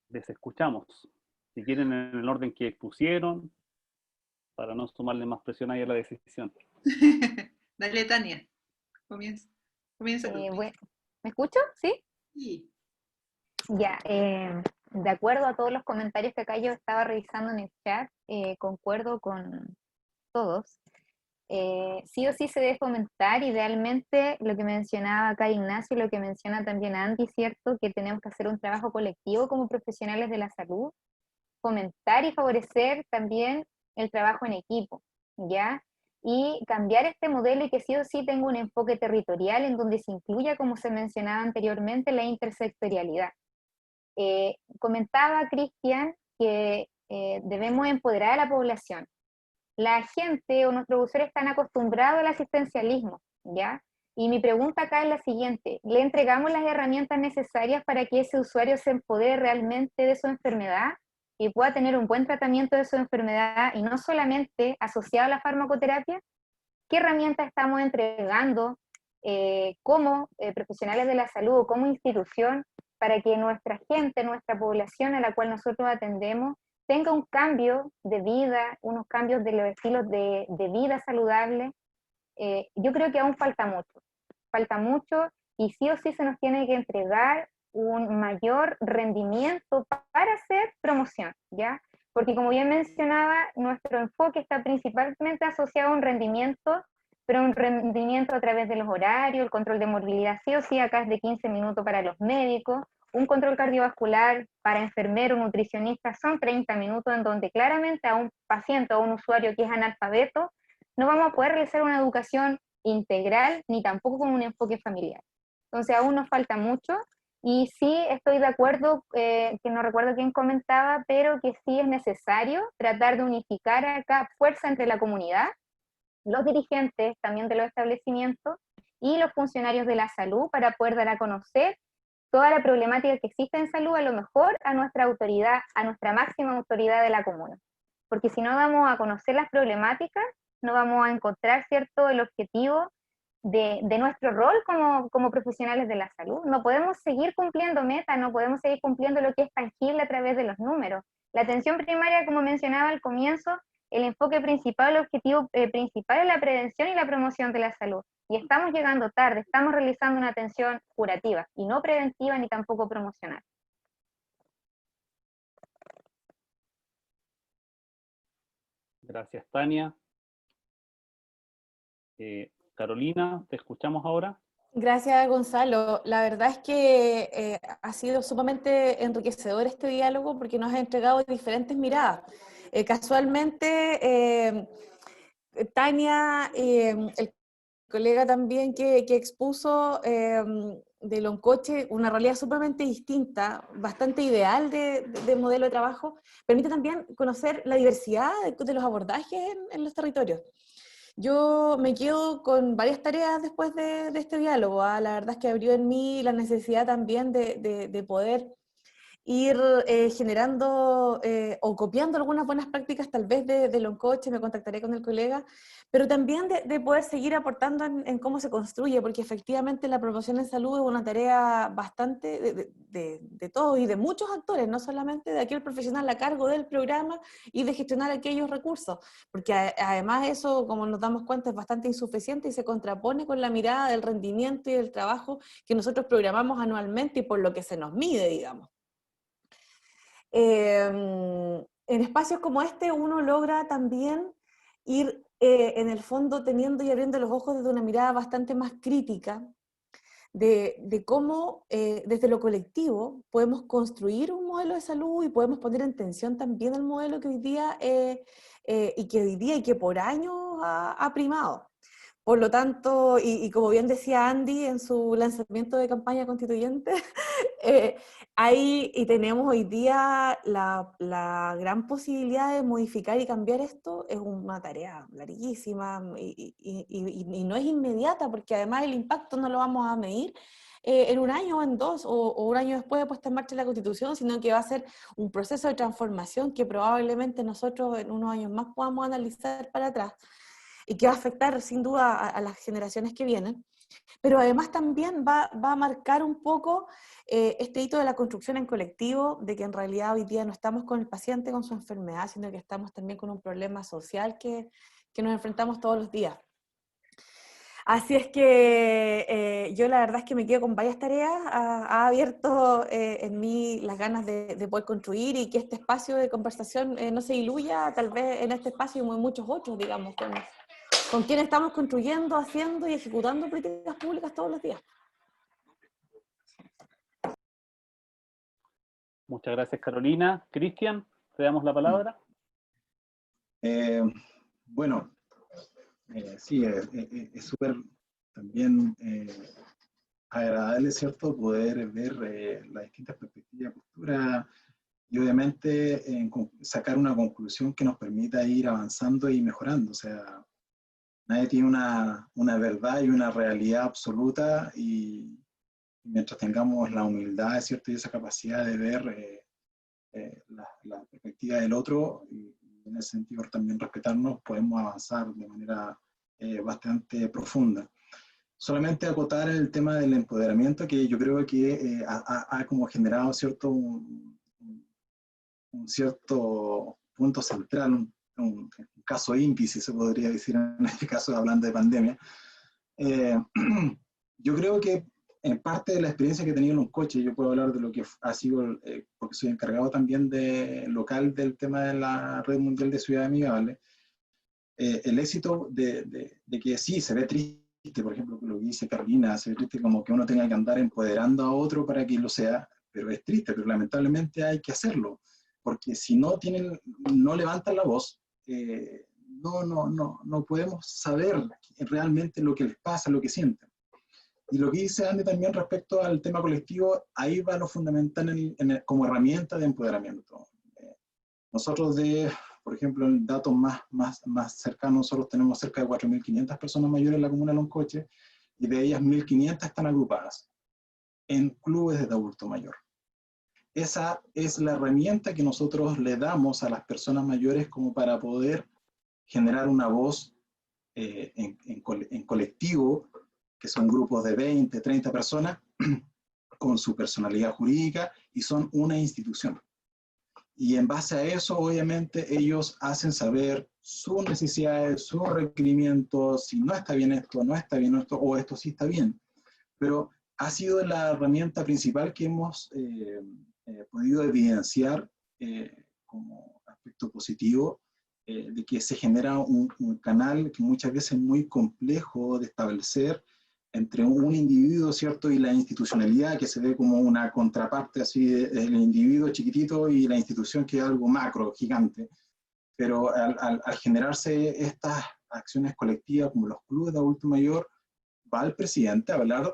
Les escuchamos. Si quieren, en el orden que expusieron, para no tomarle más presión ahí a la decisión. Dale, Tania, comienza tú. Bueno, ¿me escucho? ¿Sí? Sí. Ya, de acuerdo a todos los comentarios que acá yo estaba revisando en el chat, concuerdo con todos. Sí o sí se debe fomentar, idealmente, lo que mencionaba acá Ignacio, lo que menciona también Andy, ¿cierto? Que tenemos que hacer un trabajo colectivo como profesionales de la salud, fomentar y favorecer también el trabajo en equipo, ¿ya? Y cambiar este modelo y que sí o sí tenga un enfoque territorial en donde se incluya, como se mencionaba anteriormente, la intersectorialidad. Comentaba Cristian que debemos empoderar a la población. La gente o nuestros usuarios están acostumbrados al asistencialismo, ¿ya? Y mi pregunta acá es la siguiente: ¿le entregamos las herramientas necesarias para que ese usuario se empodere realmente de su enfermedad y pueda tener un buen tratamiento de su enfermedad y no solamente asociado a la farmacoterapia? ¿Qué herramientas estamos entregando como profesionales de la salud o como institución para que nuestra gente, nuestra población a la cual nosotros atendemos, tenga un cambio de vida, unos cambios de los estilos de vida saludable? Yo creo que aún falta mucho y sí o sí se nos tiene que entregar un mayor rendimiento para hacer promoción, ¿ya? Porque como bien mencionaba, nuestro enfoque está principalmente asociado a un rendimiento, pero un rendimiento a través de los horarios, el control de morbilidad sí o sí acá es de 15 minutos para los médicos, un control cardiovascular para enfermero, nutricionista son 30 minutos, en donde claramente a un paciente o a un usuario que es analfabeto no vamos a poder realizar una educación integral ni tampoco con un enfoque familiar. Entonces aún nos falta mucho y sí estoy de acuerdo, que no recuerdo quién comentaba, pero que sí es necesario tratar de unificar acá fuerza entre la comunidad, los dirigentes también de los establecimientos y los funcionarios de la salud para poder dar a conocer toda la problemática que existe en salud, a lo mejor a nuestra autoridad, a nuestra máxima autoridad de la comuna. Porque si no vamos a conocer las problemáticas, no vamos a encontrar, ¿cierto?, el objetivo de nuestro rol como profesionales de la salud. No podemos seguir cumpliendo metas, no podemos seguir cumpliendo lo que es tangible a través de los números. La atención primaria, como mencionaba al comienzo, el enfoque principal, el objetivo principal es la prevención y la promoción de la salud. Y estamos llegando tarde, estamos realizando una atención curativa y no preventiva ni tampoco promocional. Gracias, Tania. Carolina, ¿te escuchamos ahora? Gracias, Gonzalo. La verdad es que ha sido sumamente enriquecedor este diálogo porque nos ha entregado diferentes miradas. Casualmente, Tania, el colega también que expuso de Loncoche, una realidad sumamente distinta, bastante ideal de modelo de trabajo, permite también conocer la diversidad de los abordajes en los territorios. Yo me quedo con varias tareas después de este diálogo. La verdad es que abrió en mí la necesidad también de poder ir generando o copiando algunas buenas prácticas tal vez de Loncoche, me contactaré con el colega, pero también de poder seguir aportando en cómo se construye, porque efectivamente la promoción en salud es una tarea bastante de todos y de muchos actores, no solamente de aquel profesional a cargo del programa y de gestionar aquellos recursos, porque además eso, como nos damos cuenta, es bastante insuficiente y se contrapone con la mirada del rendimiento y del trabajo que nosotros programamos anualmente y por lo que se nos mide, digamos. En espacios como este uno logra también ir en el fondo teniendo y abriendo los ojos desde una mirada bastante más crítica de cómo desde lo colectivo podemos construir un modelo de salud y podemos poner en tensión también el modelo que hoy día y que por años ha primado. Por lo tanto, y como bien decía Andy en su lanzamiento de campaña constituyente, y tenemos hoy día la gran posibilidad de modificar y cambiar esto. Es una tarea larguísima y no es inmediata, porque además el impacto no lo vamos a medir en un año o en dos, o un año después de puesta en marcha la Constitución, sino que va a ser un proceso de transformación que probablemente nosotros en unos años más podamos analizar para atrás, y que va a afectar sin duda a las generaciones que vienen, pero además también va a marcar un poco este hito de la construcción en colectivo, de que en realidad hoy día no estamos con el paciente con su enfermedad, sino que estamos también con un problema social que nos enfrentamos todos los días. Así es que yo la verdad es que me quedo con varias tareas, ha abierto en mí las ganas de poder construir y que este espacio de conversación no se diluya, tal vez en este espacio como en muchos otros, digamos, con quienes estamos construyendo, haciendo y ejecutando políticas públicas todos los días. Muchas gracias, Carolina. Cristian, te damos la palabra. Bueno, sí, es súper también agradable, ¿cierto?, poder ver las distintas perspectivas, posturas, y obviamente sacar una conclusión que nos permita ir avanzando y mejorando. O sea, nadie tiene una verdad y una realidad absoluta, y mientras tengamos la humildad, ¿cierto?, y esa capacidad de ver la perspectiva del otro, y en ese sentido también respetarnos, podemos avanzar de manera bastante profunda. Solamente acotar el tema del empoderamiento, que yo creo que ha como generado un cierto punto central, un caso índice, se podría decir en este caso, hablando de pandemia. Yo creo que en parte de la experiencia que he tenido en un coche, yo puedo hablar de lo que ha sido, porque soy encargado también local del tema de la Red Mundial de Ciudad Amigable, el éxito de que sí, se ve triste, por ejemplo, lo que dice Carolina, se ve triste como que uno tenga que andar empoderando a otro para que lo sea, pero es triste, pero lamentablemente hay que hacerlo, porque si no levantan la voz, no podemos saber realmente lo que les pasa, lo que sienten. Y lo que dice Andy también respecto al tema colectivo, ahí va lo fundamental como herramienta de empoderamiento. Nosotros por ejemplo, en datos más cercanos, nosotros tenemos cerca de 4.500 personas mayores en la comuna de Loncoche, y de ellas 1.500 están agrupadas en clubes de adulto mayor. Esa es la herramienta que nosotros le damos a las personas mayores como para poder generar una voz en colectivo, que son grupos de 20, 30 personas, con su personalidad jurídica, y son una institución. Y en base a eso, obviamente, ellos hacen saber sus necesidades, sus requerimientos, si no está bien esto, no está bien esto, o esto sí está bien. Pero ha sido la herramienta principal que hemos podido evidenciar como aspecto positivo, de que se genera un canal que muchas veces es muy complejo de establecer entre un individuo, ¿cierto?, y la institucionalidad, que se ve como una contraparte así del individuo chiquitito y la institución, que es algo macro, gigante. Pero al generarse estas acciones colectivas como los clubes de adulto mayor, va el presidente a hablar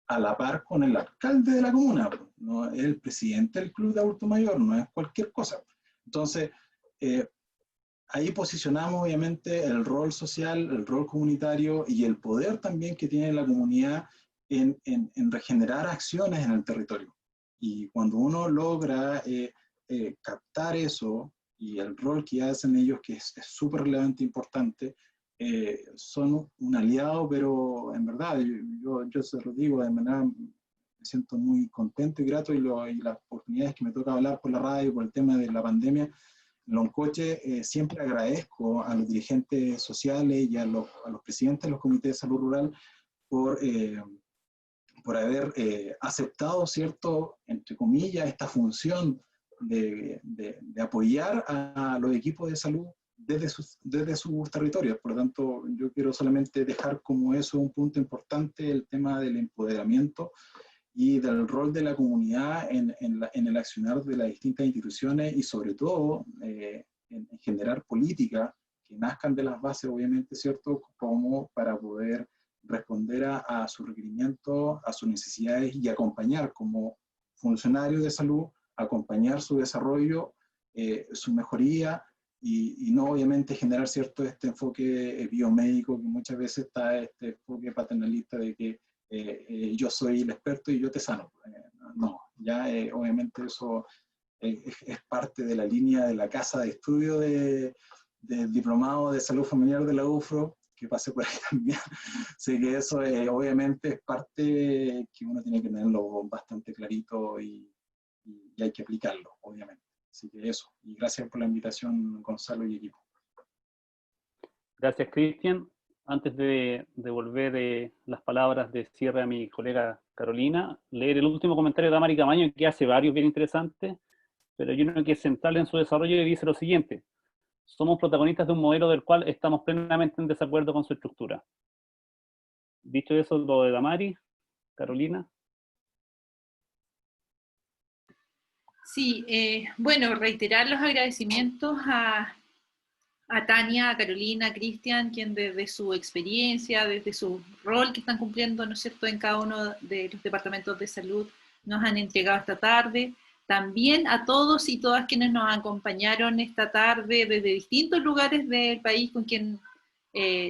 a la par con el alcalde de la comuna, no es el presidente del club de adulto mayor, no es cualquier cosa. Entonces, ahí posicionamos obviamente el rol social, el rol comunitario y el poder también que tiene la comunidad en regenerar acciones en el territorio. Y cuando uno logra captar eso y el rol que hacen ellos, que es súper relevante e importante, son un aliado, pero en verdad, yo se lo digo de manera, me siento muy contento y grato, y las oportunidades que me toca hablar por la radio, por el tema de la pandemia, en Loncoche, siempre agradezco a los dirigentes sociales y a los presidentes de los comités de salud rural por haber aceptado, ¿cierto?, entre comillas, esta función de apoyar a los equipos de salud desde sus territorios. Por lo tanto, yo quiero solamente dejar como eso un punto importante, el tema del empoderamiento y del rol de la comunidad en el accionar de las distintas instituciones, y sobre todo en generar políticas que nazcan de las bases, obviamente, ¿cierto?, como para poder responder a sus requerimientos, a sus necesidades, y acompañar como funcionarios de salud, acompañar su desarrollo, su mejoría, y no obviamente generar, ¿cierto?, este enfoque biomédico, que muchas veces está este enfoque paternalista de que yo soy el experto y yo te sano. No, ya obviamente eso es parte de la línea de la casa de estudio del diplomado de salud familiar de la UFRO, que pasé por ahí también. Así que eso obviamente es parte que uno tiene que tenerlo bastante clarito, y hay que aplicarlo, obviamente. Así que eso, y gracias por la invitación, Gonzalo y equipo. Gracias, Cristian. Antes de devolver las palabras de cierre a mi colega Carolina, leer el último comentario de Damari Camaño, que hace varios bien interesantes, pero hay uno que es central en su desarrollo, y dice lo siguiente: somos protagonistas de un modelo del cual estamos plenamente en desacuerdo con su estructura. Dicho eso, lo de Damari, Carolina. Sí, bueno, reiterar los agradecimientos a Tania, a Carolina, a Cristian, quien desde su experiencia, desde su rol que están cumpliendo, ¿no es cierto?, en cada uno de los departamentos de salud, nos han entregado esta tarde. También a todos y todas quienes nos acompañaron esta tarde desde distintos lugares del país, con quien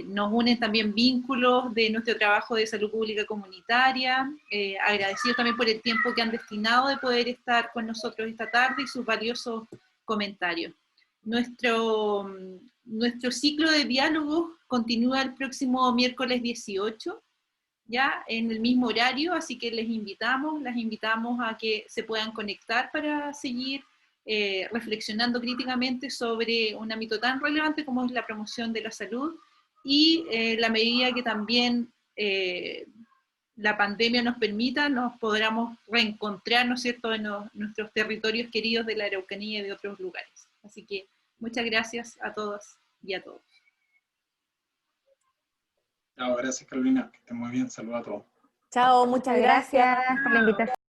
nos unen también vínculos de nuestro trabajo de salud pública comunitaria. Agradecidos también por el tiempo que han destinado de poder estar con nosotros esta tarde y sus valiosos comentarios. Nuestro ciclo de diálogos continúa el próximo miércoles 18, ya en el mismo horario, así que las invitamos a que se puedan conectar para seguir reflexionando críticamente sobre un ámbito tan relevante como es la promoción de la salud, y la medida que también la pandemia nos permita, nos podamos reencontrar, ¿no es cierto?, en nuestros territorios queridos de la Araucanía y de otros lugares. Así que muchas gracias a todas y a todos. Chao, gracias Carolina, que estén muy bien, saludos a todos. Chao, muchas gracias. Gracias por la invitación.